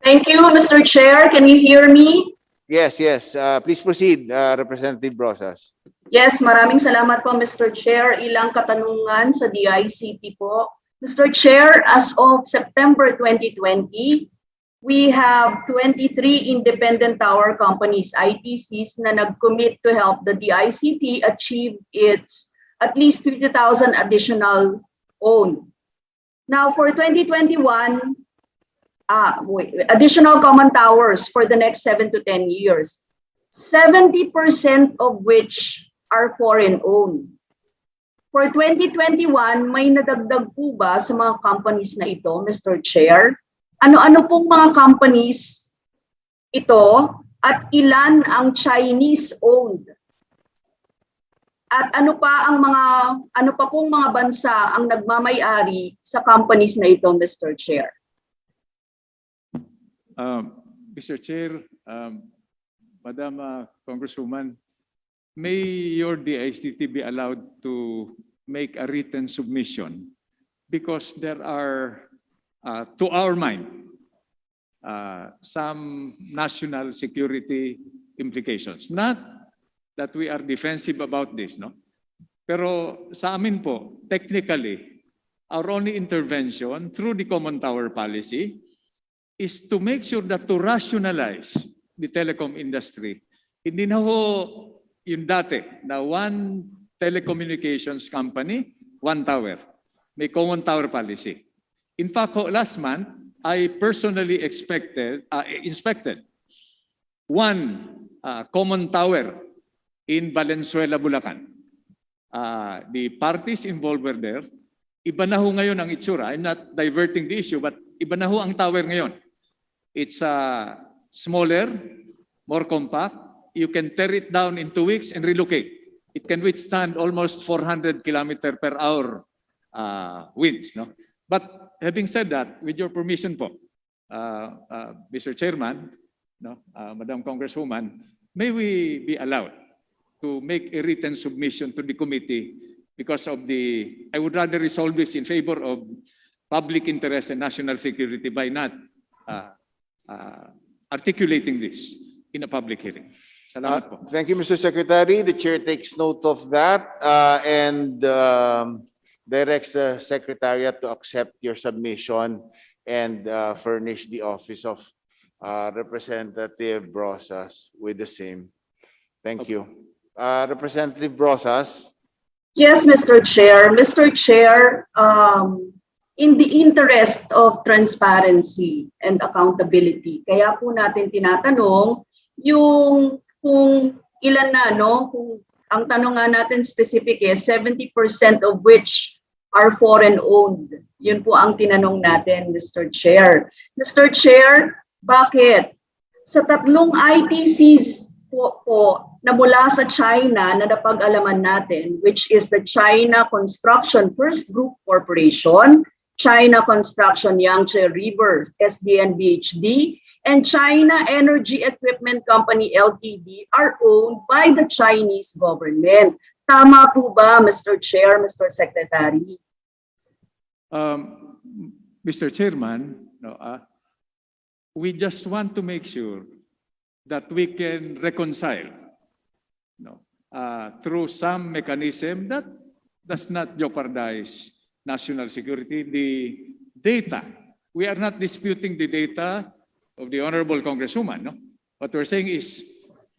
Thank you, Mr. Chair. Can you hear me? Yes, yes. Please proceed, Representative Brosas. Yes, maraming salamat po, Mr. Chair. Ilang katanungan sa DICT po. Mr. Chair, as of September 2020, we have 23 independent tower companies, ITCs, na nag-commit to help the DICT achieve its at least 50,000 additional own. Now, for 2021, additional common towers for the next 7 to 10 years, 70% of which are foreign-owned. For 2021, may nadagdag po ba sa mga companies na ito, Mr. Chair? Ano-ano pong mga companies ito at ilan ang Chinese-owned? At ano pa pong mga bansa ang nagmamay-ari sa companies na ito, Mr. Chair? Mr. Chair, Madam Congresswoman, may your DICT be allowed to make a written submission because there are, to our mind, some national security implications. Not that we are defensive about this, no? Pero sa amin po, technically, our only intervention through the Common Tower Policy is to make sure that to rationalize the telecom industry. Hindi na ho yung dati na one telecommunications company, one tower. May common tower policy. In fact, last month, I personally inspected one common tower in Valenzuela, Bulacan. The parties involved were there. Iba na ho ngayon ang itsura. I'm not diverting the issue, but iba na ho ang tower ngayon. It's smaller, more compact. You can tear it down in 2 weeks and relocate. It can withstand almost 400 km/h wins. No? But having said that, with your permission po, Mr. Chairman, no, Madam Congresswoman, may we be allowed to make a written submission to the committee because of I would rather resolve this in favor of public interest and national security by not articulating this in a public hearing. Salamat po. Thank you, Mr. Secretary. The chair takes note of that and directs the Secretariat to accept your submission and furnish the office of Representative Brosas with the same. Thank you. Representative Brosas. Yes, Mr. Chair. Mr. Chair, in the interest of transparency and accountability, kaya po natin tinatanong yung kung ilan na, no? Kung ang tanong nga natin specific is 70% of which are foreign owned. Yun po ang tinanong natin, Mr. Chair. Mr. Chair, bakit? Sa tatlong ITCs po na mula sa China na napag-alaman natin, which is the China Construction First Group Corporation, China Construction Yangtze River SDN BHD, and China Energy Equipment Company Ltd are owned by the Chinese government. Tama po ba, Mr. Chair, Mr. Secretary? Mr. Chairman, no, we just want to make sure that we can reconcile, no, through some mechanism that does not jeopardize national security, the data. We are not disputing the data of the Honorable Congresswoman. No? What we're saying is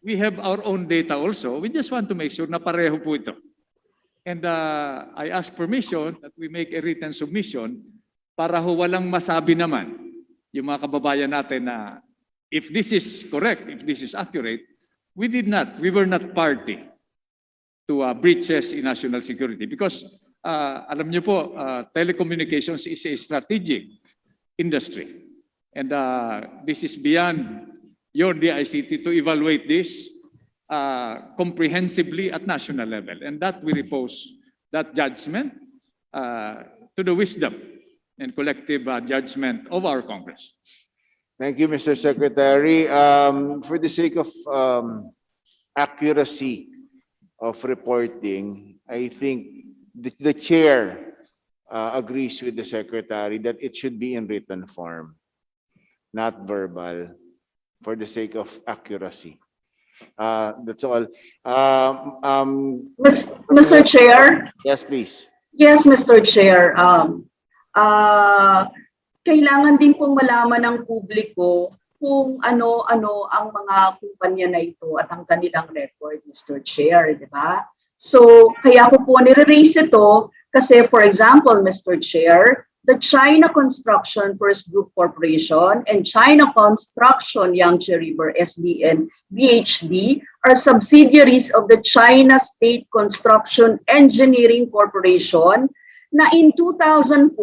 we have our own data also. We just want to make sure na pareho po ito. And I ask permission that we make a written submission para ho walang masabi naman yung mga kababayan natin na if this is correct, if this is accurate, we were not party to breaches in national security because alam niyo po, telecommunications is a strategic industry. And this is beyond your DICT to evaluate this comprehensively at national level. And that we repose that judgment to the wisdom and collective judgment of our Congress. Thank you, Mr. Secretary. For the sake of accuracy of reporting, I think the chair agrees with the secretary that it should be in written form, not verbal, for the sake of accuracy. That's all. Mr. Chair? Yes, please. Yes, Mr. Chair. Kailangan din pong malaman ng publiko kung ano-ano ang mga kumpanya na ito at ang kanilang record, Mr. Chair, di ba? So, kaya ko po nire-raise ito kasi, for example, Mr. Chair, the China Construction First Group Corporation and China Construction Yangtze River SDN BHD are subsidiaries of the China State Construction Engineering Corporation na in 2004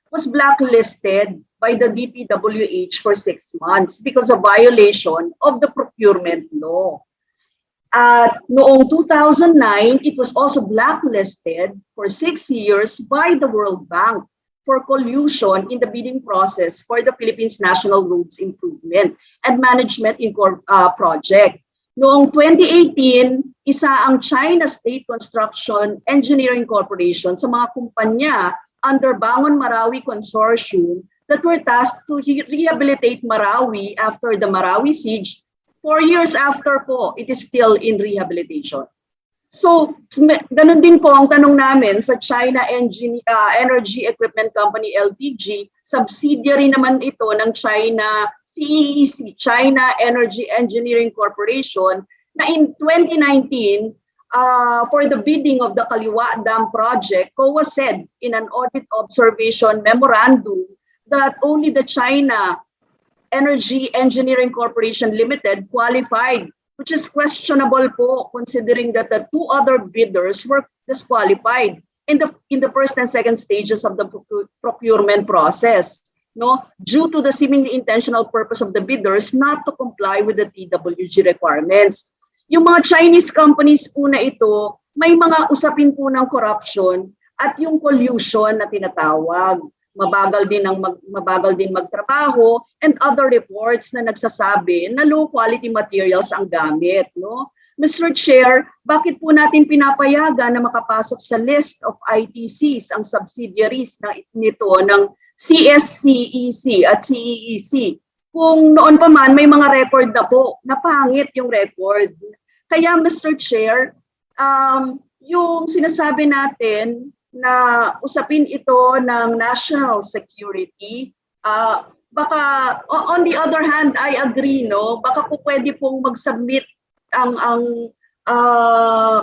was blacklisted by the DPWH for 6 months because of violation of the procurement law. At noong 2009, it was also blacklisted for 6 years by the World Bank for collusion in the bidding process for the Philippines National Roads Improvement and Management Project. Noong 2018, isa ang China State Construction Engineering Corporation sa mga kumpanya under Bangon Marawi Consortium that were tasked to rehabilitate Marawi after the Marawi siege. 4 years after po, it is still in rehabilitation. So, ganun din po ang tanong namin sa China Energy Equipment Company LTG, subsidiary naman ito ng China CEEC, China Energy Engineering Corporation, na in 2019, for the bidding of the Kaliwa Dam project, COA said in an audit observation memorandum that only the China Energy Engineering Corporation Limited qualified, which is questionable po considering that the 2 other bidders were disqualified in the first and second stages of the procurement process, no, due to the seemingly intentional purpose of the bidders not to comply with the TWG requirements. Yung mga Chinese companies po na ito, may mga usapin po ng corruption at yung pollution na tinatawag. Mabagal din magtrabaho, and other reports na nagsasabi na low quality materials ang gamit, no? Mr. Chair, bakit po natin pinapayagan na makapasok sa list of ITCs ang subsidiaries nito ng CSCEC at CEEC? Kung noon pa man may mga record na po, napangit yung record. Kaya Mr. Chair, yung sinasabi natin na usapin ito ng national security, baka on the other hand, I agree, no? Baka po pwede pong mag-submit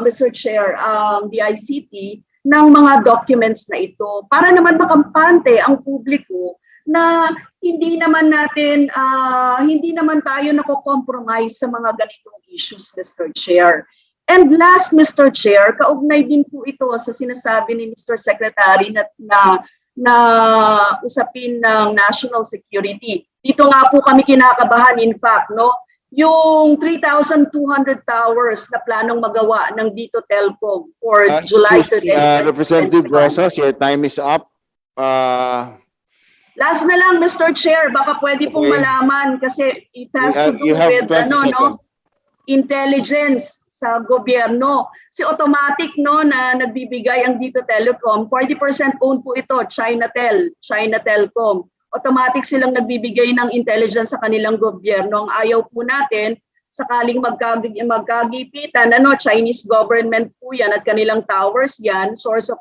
Mr. Chair, DICT ng mga documents na ito para naman makampante ang publiko na hindi naman tayo nako-compromise sa mga ganitong issues, Mr. Chair. And last, Mr. Chair, kaugnay din po ito sa sinasabi ni Mr. Secretary na usapin ng national security. Dito nga po kami kinakabahan, in fact, no? Yung 3,200 towers na planong magawa ng Dito Telcom for July 30. Representative Rosas, your time is up. Last na lang, Mr. Chair, baka pwede pong malaman kasi it has to do You have with 20 seconds. Intelligence sa gobyerno. Si automatic na nagbibigay ang Dito Telecom, 40% owned po ito, China Telcom. Automatic silang nagbibigay ng intelligence sa kanilang gobyerno. Ang ayaw po natin, sakaling magkagipitan, Chinese government po yan at kanilang towers yan, source of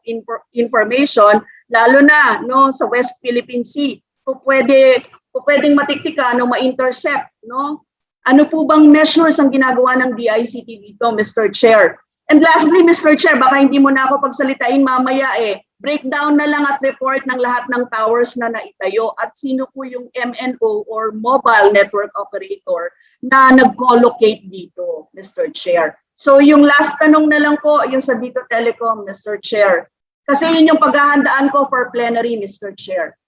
information, lalo na sa West Philippine Sea. Pwedeng matiktika, ma-intercept. No? Ano po bang measures ang ginagawa ng DICT dito, Mr. Chair? And lastly, Mr. Chair, baka hindi mo na ako pagsalitain mamaya breakdown na lang at report ng lahat ng towers na naitayo at sino po yung MNO or mobile network operator na nag-collocate dito, Mr. Chair. So yung last tanong na lang po, yung sa Dito Telecom, Mr. Chair. Kasi yun yung paghahandaan ko for plenary, Mr. Chair.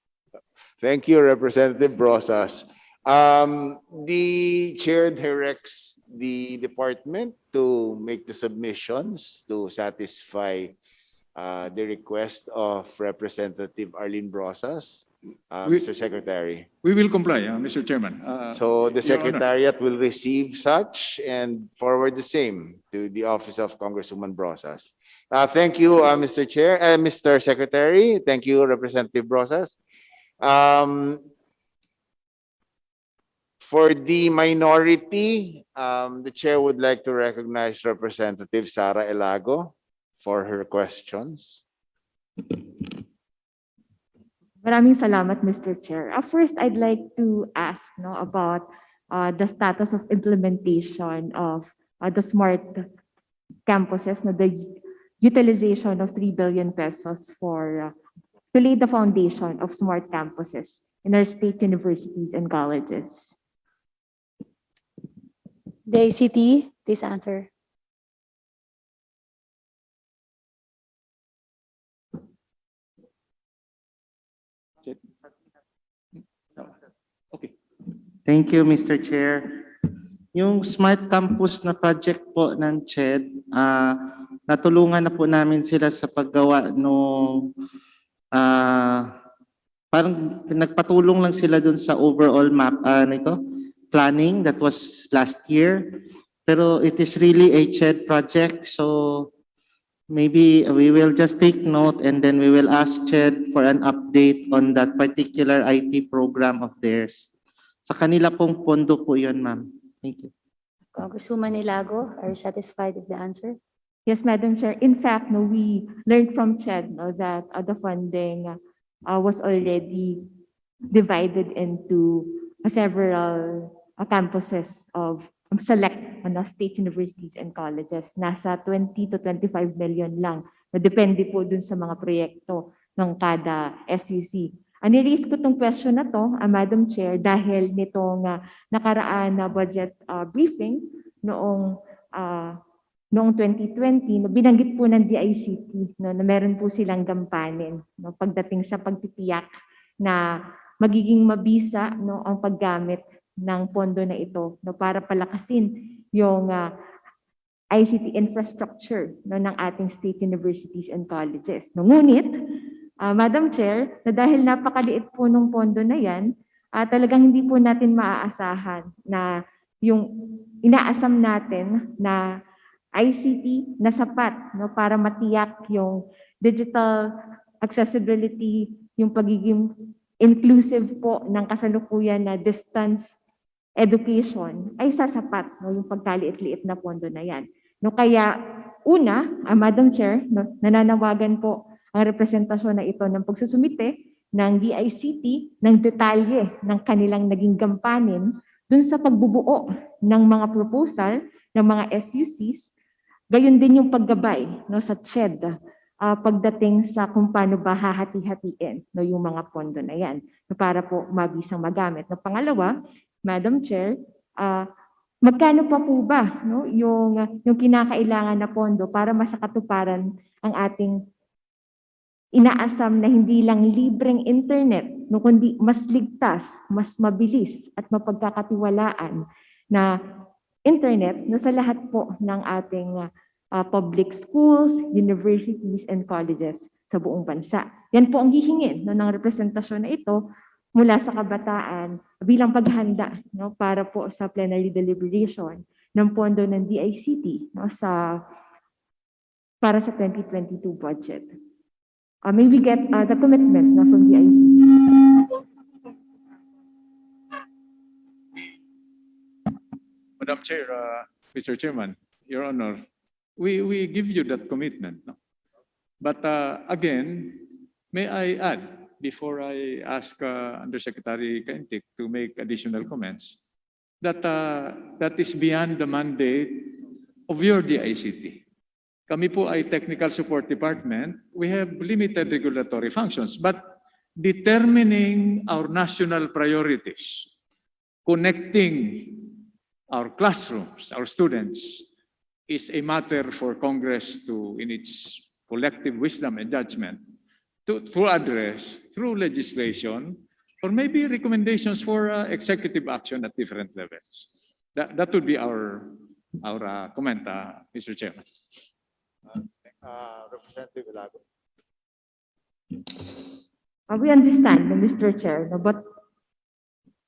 Thank you, Representative Rosas. The chair directs the department to make the submissions to satisfy the request of Representative Arlene Brosas. Mr. Secretary. We will comply, Mr. Chairman. So the Your Honor. Secretariat will receive such and forward the same to the Office of Congresswoman Brosas. Thank you, Mr. Chair, Mr. Secretary. Thank you, Representative Brosas. For the minority, the chair would like to recognize Representative Sara Elago for her questions. Maraming salamat, Mr. Chair. First, I'd like to ask about the status of implementation of the smart campuses, the utilization of 3 billion pesos for to lay the foundation of smart campuses in our state universities and colleges. The ICT, please answer. Okay. Thank you, Mr. Chair. Yung Smart Campus na project po ng CHED, natulungan na po namin sila sa paggawa nung parang nagpatulong lang sila dun sa overall map, planning that was last year. Pero it is really a CHED project, so maybe we will just take note and then we will ask CHED for an update on that particular IT program of theirs. Sa kanila pong pondo po yun, ma'am. Thank you. Congresswoman Ilago, are you satisfied with the answer? Yes, Madam Chair. In fact, we learned from CHED that the funding was already divided into several campuses of select state universities and colleges. Nasa 20 to 25 million lang. Depende po dun sa mga proyekto ng kada SUC. Niraise ko tong question na to, Madam Chair, dahil nitong nakaraan na budget briefing noong 2020, binanggit po ng DICT na meron po silang gampanin pagdating sa pagtitiyak na magiging mabisa ang paggamit ng pondo na ito para palakasin yung ICT infrastructure no, ng ating state universities and colleges. No, ngunit, Madam Chair, na dahil napakaliit po ng pondo na yan, talagang hindi po natin maaasahan na yung inaasam natin na ICT na sapat no, para matiyak yung digital accessibility, yung pagiging inclusive po ng kasalukuyan na distance education ay sasapat no, yung pagkaliit-liit na pondo na yan. No, kaya una, Madam Chair, no, nananawagan po ang representasyon na ito ng pagsusumite ng DICT ng detalye ng kanilang naging gampanin dun sa pagbubuo ng mga proposal ng mga SUCs, gayon din yung paggabay no, sa CHED pagdating sa kung paano ba hahati-hatiin no, yung mga pondo na yan no, para po mabisang magamit. No, pangalawa, Madam Chair, magkano pa po ba no, yung kinakailangan na pondo para masakatuparan ang ating inaasam na hindi lang libreng internet, no, kundi mas ligtas, mas mabilis at mapagkakatiwalaan na internet no, sa lahat po ng ating public schools, universities, and colleges sa buong bansa. Yan po ang hihingin no, ng representasyon na ito mula sa kabataan bilang paghanda no, para po sa plenary deliberation ng pondo ng DICT no, para sa 2022 budget. May we get the commitment no, from DICT? Madam Chair, Mr. Chairman, Your Honor, we give you that commitment. No? But again, may I add, before I ask Undersecretary Kaintik to make additional comments, that that is beyond the mandate of your DICT. Kami po ay technical support department. We have limited regulatory functions, but determining our national priorities, connecting our classrooms, our students, is a matter for Congress to, in its collective wisdom and judgment, to address through legislation or maybe recommendations for executive action at different levels. That would be our comment, Mr. Chairman. Representative Ilago. We understand, Mr. Chair, no, but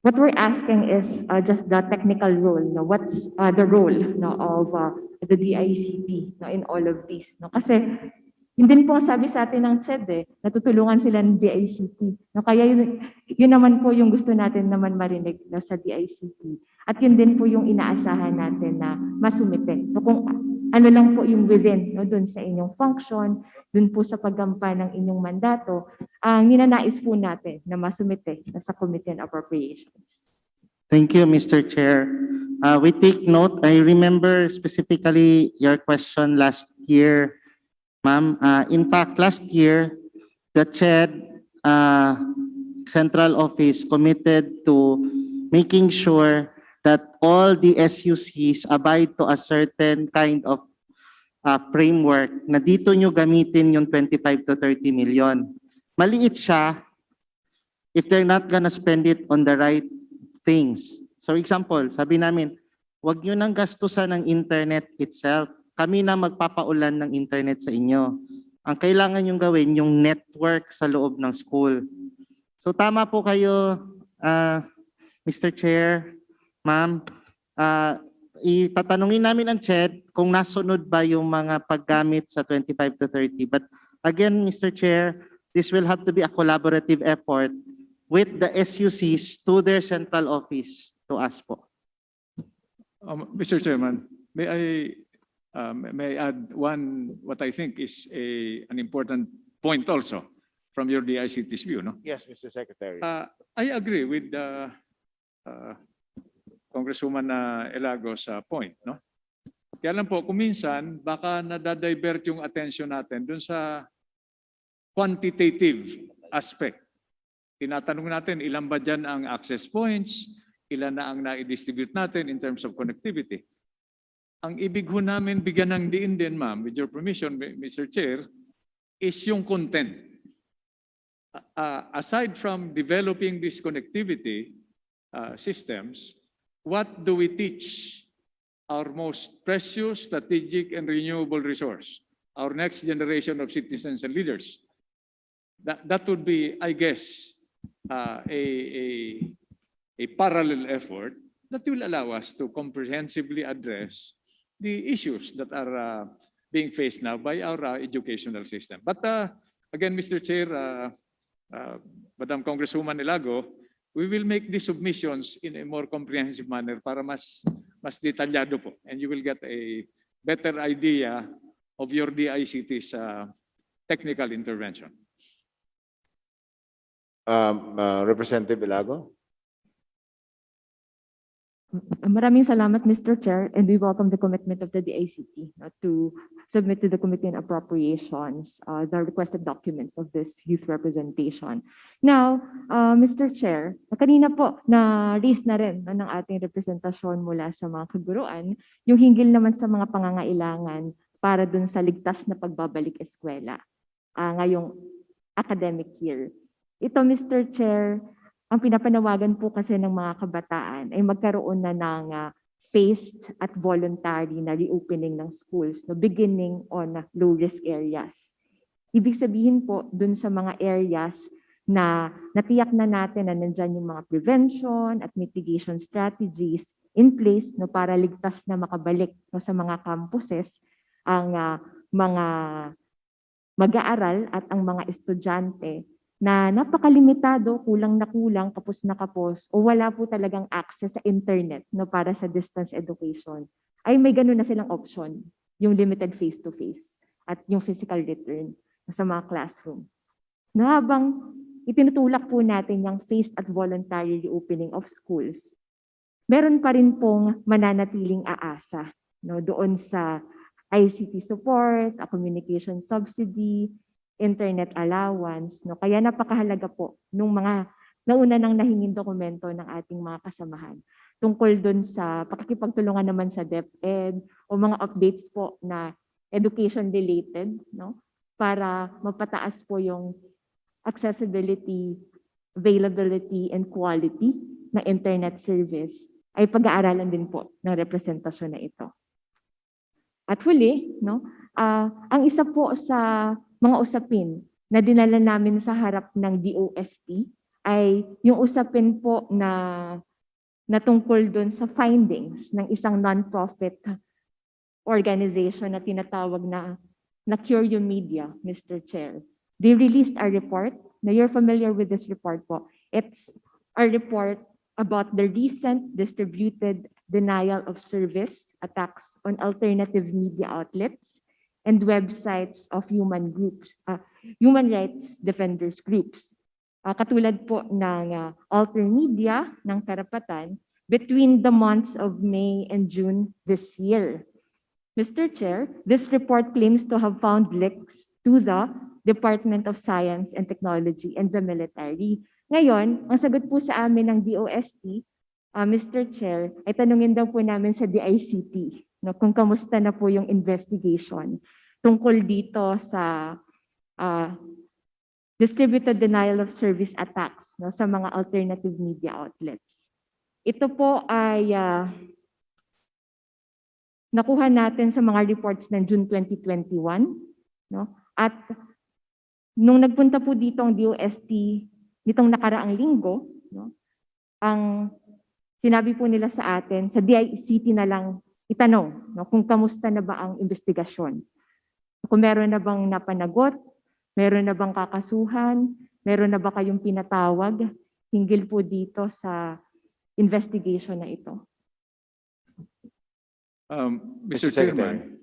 what we're asking is just the technical role. No? What's the role no, of the DICT no, in all of this? No? Kasi yun din po sabi sa atin ng CHED, natutulungan sila ng DICT. No? Kaya yun naman po yung gusto natin naman marinig no, sa DICT. At yun din po yung inaasahan natin na masumite. No? Kung ano lang po yung within no, dun sa inyong function, dun po sa paggampan ng inyong mandato, ang ninanais po natin na masumite sa Committee on Appropriations. Thank you, Mr. Chair. We take note. I remember specifically your question last year, ma'am. In fact, last year, the CHED Central Office committed to making sure that all the SUCs abide to a certain kind of framework na dito nyo gamitin yung 25 to 30 million. Maliit siya if they're not gonna spend it on the right things. So example, sabi namin, wag nyo nang gastusan ng internet itself. Kami na magpapaulan ng internet sa inyo. Ang kailangan nyo gawin, yung network sa loob ng school. So tama po kayo, Mr. Chair, ma'am. Itatanungin namin ang CHED kung nasunod ba yung mga paggamit sa 25 to 30. But again, Mr. Chair, this will have to be a collaborative effort with the SUCs to their central office to us po. Mr. Chairman, may I add what I think is an important point also from your DICT's view, no? Yes, Mr. Secretary. I agree with Congresswoman Ilago's point, no? Kaya lang po, kuminsan, baka nadadivert yung attention natin dun sa quantitative aspect. Tinatanong natin, ilan ba dyan ang access points, ilan na ang na-distribute natin in terms of connectivity. Ang ibig ho namin bigyan ng diin din, ma'am, with your permission, Mr. Chair, is yung content. Aside from developing these connectivity systems, what do we teach our most precious, strategic, and renewable resource, our next generation of citizens and leaders. That would be, I guess, a parallel effort that will allow us to comprehensively address the issues that are being faced now by our educational system. But again, Mr. Chair, Madam Congresswoman Ilago, we will make the submissions in a more comprehensive manner para mas detalyado po, and you will get a better idea of your DICT's technical intervention. Representative Ilago? Maraming salamat, Mr. Chair, and we welcome the commitment of the DICT to submit to the Committee on Appropriations the requested documents of this youth representation. Now, Mr. Chair, kanina po na-raise na rin ng ating representasyon mula sa mga kaguruan yung hinggil naman sa mga pangangailangan para dun sa ligtas na pagbabalik eskwela ngayong academic year. Ito, Mr. Chair, ang pinapanawagan po kasi ng mga kabataan ay magkaroon na ng phased at voluntary na reopening ng schools, beginning on low-risk areas. Ibig sabihin po, dun sa mga areas na natiyak na natin na nandyan yung mga prevention at mitigation strategies in place para ligtas na makabalik sa mga campuses ang mga mag-aaral at ang mga estudyante na napakalimitado, kulang na kulang, kapos na kapos, o wala po talagang access sa internet para sa distance education, ay may ganun na silang option, yung limited face-to-face at yung physical return sa mga classroom. Na habang itinutulak po natin yung phased at voluntary reopening of schools, meron pa rin pong mananatiling aasa doon sa ICT support, a communication subsidy, internet allowance. Kaya napakahalaga po nung mga nauna nang nahinging dokumento ng ating mga kasamahan tungkol dun sa pakikipagtulungan naman sa DepEd o mga updates po na education related para mapataas po yung accessibility, availability, and quality na internet service ay pag-aaralan din po ng representasyon na ito. At huli, ang isa po sa mga usapin na dinala namin sa harap ng DOST ay yung usapin po na tungkol doon sa findings ng isang non-profit organization na tinatawag na Curio Media, Mr. Chair. They released a report. Now you're familiar with this report po. It's a report about the recent distributed denial of service attacks on alternative media outlets and websites of human rights defenders groups. Katulad po ng Alter Media ng Karapatan between the months of May and June this year. Mr. Chair, this report claims to have found links to the Department of Science and Technology and the military. Ngayon, ang sagot po sa amin ng DOST, Mr. Chair, ay tanungin daw po namin sa DICT kung kamusta na po yung investigation tungkol dito sa distributed denial of service attacks sa mga alternative media outlets. Ito po ay nakuha natin sa mga reports ng June 2021. At nung nagpunta po dito ang DOST nitong nakaraang linggo, ang sinabi po nila sa atin, sa DICT na lang itanong kung kamusta na ba ang investigasyon. Kung meron na bang napanagot, meron na bang kakasuhan, meron na ba kayong pinatawag hinggil po dito sa investigation na ito? Mr. Chairman,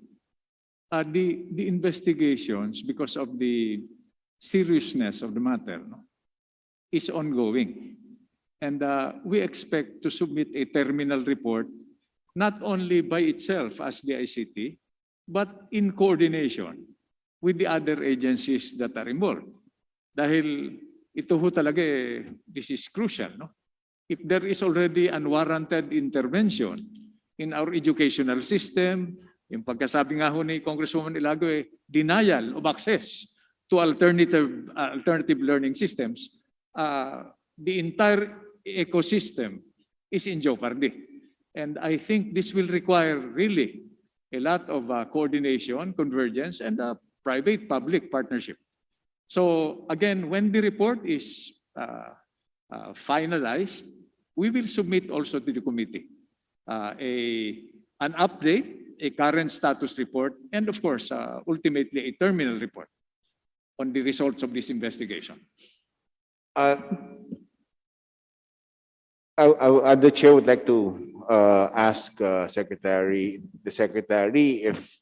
the investigations, because of the seriousness of the matter, is ongoing. And we expect to submit a terminal report not only by itself as the ICT, but in coordination with the other agencies that are involved. Dahil ito ho talaga this is crucial. If there is already unwarranted intervention in our educational system, yung pagkasabi nga ho ni Congresswoman Ilago, denial of access to alternative learning systems, the entire ecosystem is in jeopardy. And I think this will require really a lot of coordination, convergence, and private-public partnership. So again, when the report is finalized, we will submit also to the committee an update, a current status report, and of course, ultimately a terminal report on the results of this investigation. The chair would like to ask the secretary if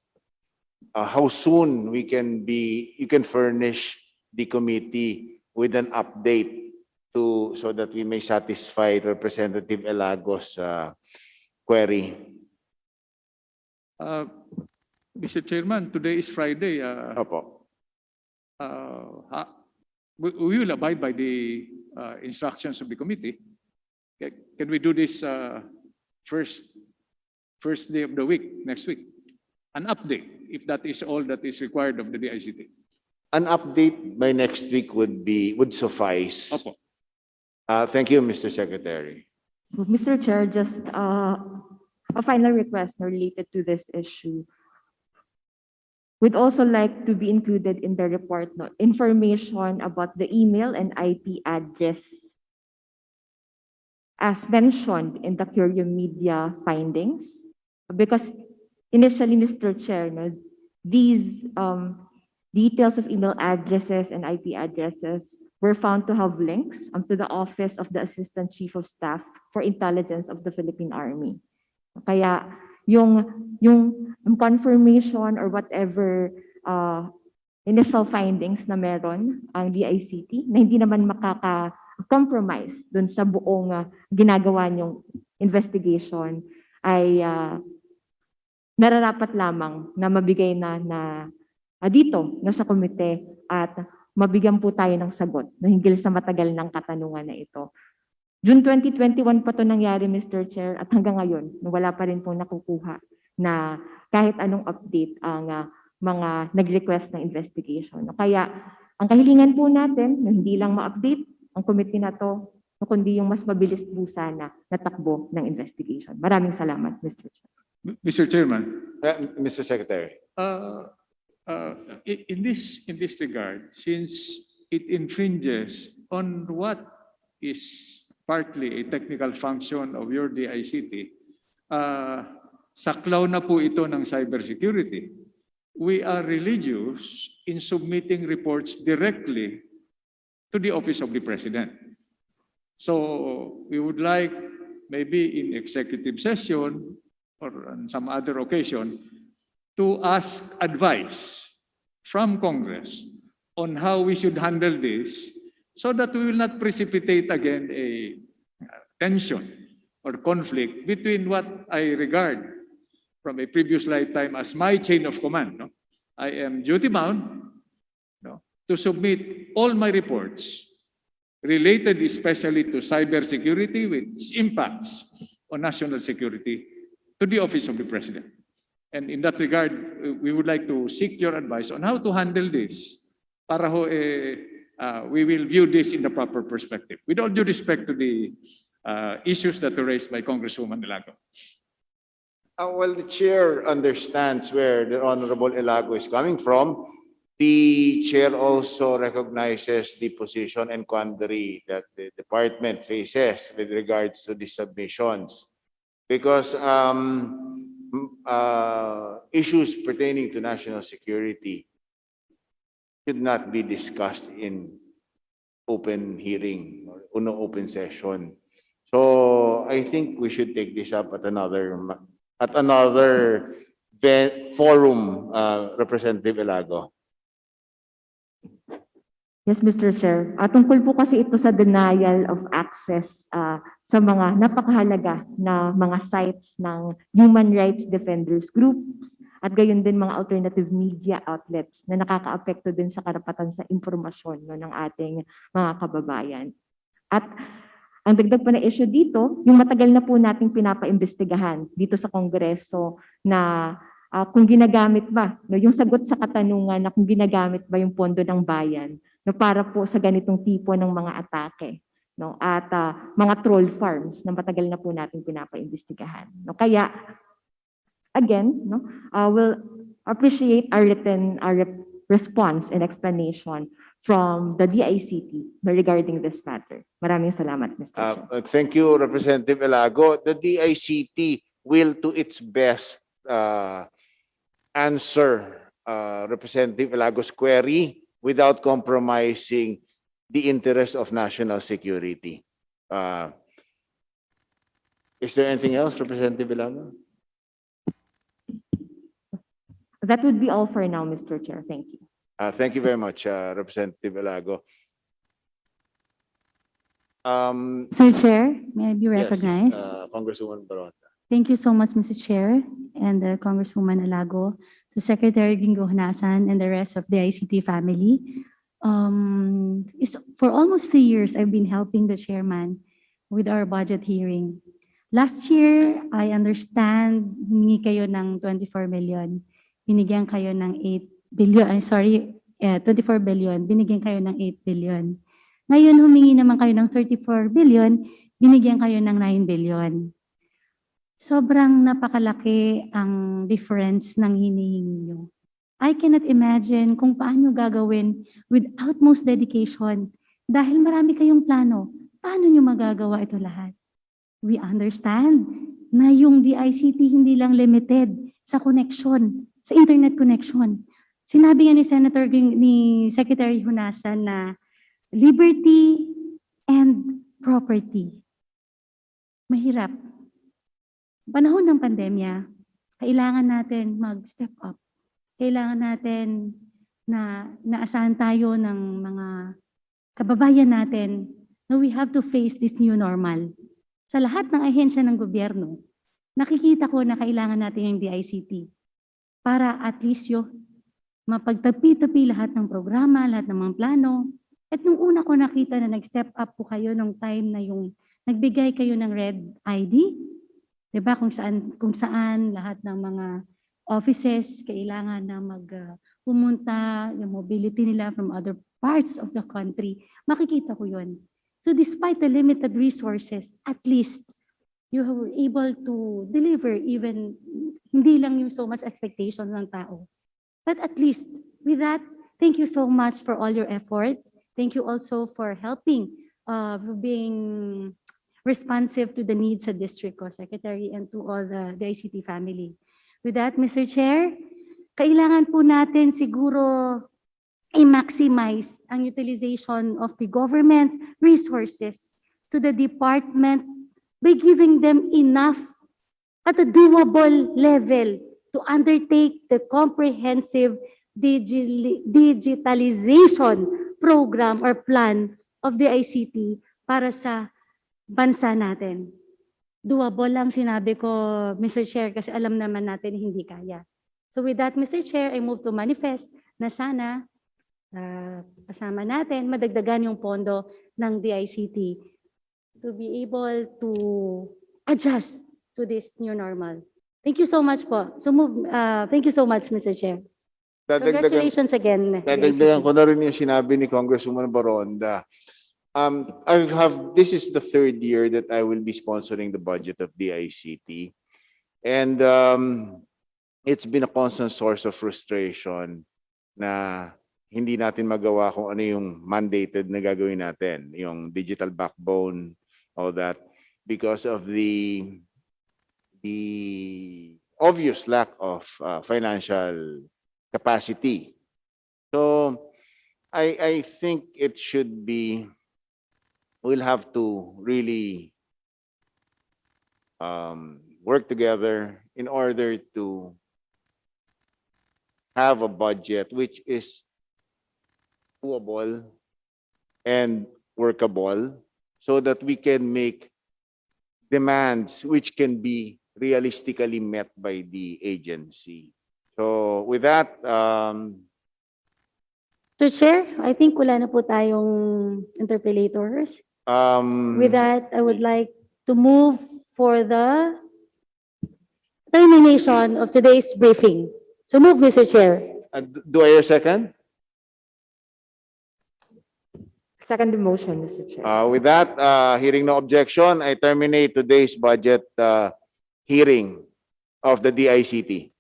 how soon you can furnish the committee with an update so that we may satisfy Representative Elago's query. Mr. Chairman, today is Friday. Opo. We will abide by the instructions of the committee. Can we do this first day of the week, next week? An update, if that is all that is required of the DICT. An update by next week would suffice. Opo. Thank you, Mr. Secretary. Mr. Chair, just a final request related to this issue. We'd also like to be included in the report information about the email and IP address as mentioned in the Curio Media findings. Because initially, Mr. Chair, these details of email addresses and IP addresses were found to have links to the Office of the Assistant Chief of Staff for Intelligence of the Philippine Army. Kaya yung confirmation or whatever initial findings na meron ang DICT na hindi naman makaka-compromise dun sa buong ginagawa niyong investigation ay nararapat lamang na mabigay na dito sa komite at mabigyan po tayo ng sagot na hinggil sa matagal ng katanungan na ito. June 2021 pa ito nangyari, Mr. Chair, at hanggang ngayon, wala pa rin po nakukuha na kahit anong update ang mga nag-request ng investigation. Kaya ang kahilingan po natin na hindi lang ma-update ang committee na to, kundi yung mas mabilis po sana na takbo ng investigation. Maraming salamat, Mr. Chair. Mr. Chairman. Mr. Secretary. In this regard, since it infringes on what is partly a technical function of your DICT, saklaw na po ito ng cybersecurity. We are religious in submitting reports directly to the Office of the President. So we would like maybe in executive session or on some other occasion to ask advice from Congress on how we should handle this so that we will not precipitate again a tension or conflict between what I regard from a previous lifetime as my chain of command. No? I am duty-bound to submit all my reports related especially to cybersecurity with impacts on national security to the Office of the President. And in that regard, we would like to seek your advice on how to handle this para we will view this in the proper perspective. With all due respect to the issues that were raised by Congresswoman Elago. Well, the chair understands where the Honorable Elago is coming from. The chair also recognizes the position and quandary that the department faces with regards to the submissions. Because issues pertaining to national security should not be discussed in open hearing or no open session. So I think we should take this up at another forum, Representative Elago. Yes, Mr. Chair. Tungkol po kasi ito sa denial of access sa mga napakahalaga na mga sites ng human rights defenders groups at gayon din mga alternative media outlets na nakakaapekto din sa karapatan sa impormasyon ng ating mga kababayan. At ang dagdag pa na issue dito, yung matagal na po nating pinapaimbestigahan dito sa Kongreso na kung ginagamit ba, yung sagot sa katanungan na kung ginagamit ba yung pondo ng bayan para po sa ganitong tipo ng mga atake. no, at mga troll farms na matagal na po natin pinapaimbestigahan. No, kaya again, no, we'll appreciate our written response and explanation from the DICT regarding this matter. Maraming salamat, Mr. Chair. Thank you, Representative Elago. The DICT will to its best answer Representative Elago's query without compromising the interest of national security. Is there anything else, Representative Elago? That would be all for now, Mr. Chair. Thank you. Thank you very much, Representative Elago. Sir Chair, may I be Yes, recognized? Congresswoman Baron. Thank you so much, Mr. Chair, and Congresswoman Alago, to Secretary Gingo Hanasan and the rest of the ICT family. For almost 3 years, I've been helping the chairman with our budget hearing. Last year, I understand, humingi kayo ng 24 million. Binigyan kayo ng 8 billion, 24 billion, binigyan kayo ng 8 billion. Ngayon, humingi naman kayo ng 34 billion, binigyan kayo ng 9 billion. Sobrang napakalaki ang difference ng hinihingi nyo. I cannot imagine kung paano gagawin with utmost dedication dahil marami kayong plano. Paano nyo magagawa ito lahat? We understand na yung DICT hindi lang limited sa connection, sa internet connection. Sinabi nga ni Secretary Hunasan na liberty and property. Mahirap. Panahon ng pandemya, kailangan natin mag-step up. Kailangan natin na naasahan tayo ng mga kababayan natin na we have to face this new normal. Sa lahat ng ahensya ng gobyerno, nakikita ko na kailangan natin yung DICT para at least mapagtapi-tapi lahat ng programa, lahat ng mga plano. At nung una ko nakita na nag-step up po kayo nung time na yung nagbigay kayo ng red ID, diba? Kung saan lahat ng mga offices kailangan na pumunta, yung mobility nila from other parts of the country, makikita ko yun. So despite the limited resources, at least you were able to deliver even hindi lang yung so much expectation ng tao. But at least with that, thank you so much for all your efforts. Thank you also for helping, for being responsive to the needs of District Secretary and to all the ICT family. With that, Mr. Chair, kailangan po natin siguro i-maximize ang utilization of the government's resources to the department by giving them enough at a doable level to undertake the comprehensive digitalization program or plan of the ICT para sa bansa natin. Doable lang sinabi ko, Mr. Chair, kasi alam naman natin hindi kaya. So with that, Mr. Chair, I move to manifest na sana kasama natin, madagdagan yung pondo ng DICT to be able to adjust to this new normal. Thank you so much po. Thank you so much, Mr. Chair. Congratulations again. Dadagdagan ko na rin yung sinabi ni Congresswoman Baronda. This is the 3rd year that I will be sponsoring the budget of DICT. And it's been a constant source of frustration na hindi natin magawa kung ano yung mandated na gagawin natin, yung digital backbone, all that, because of the obvious lack of financial capacity. So I think it should be, we'll have to really work together in order to have a budget which is doable and workable so that we can make demands which can be realistically met by the agency. So with that, Mr. Chair, I think wala na po tayong interpellators. With that, I would like to move for the termination of today's briefing. So move, Mr. Chair. do I hear a second? Second motion, Mr. Chair. With that, hearing no objection, I terminate today's budget hearing of the DICT.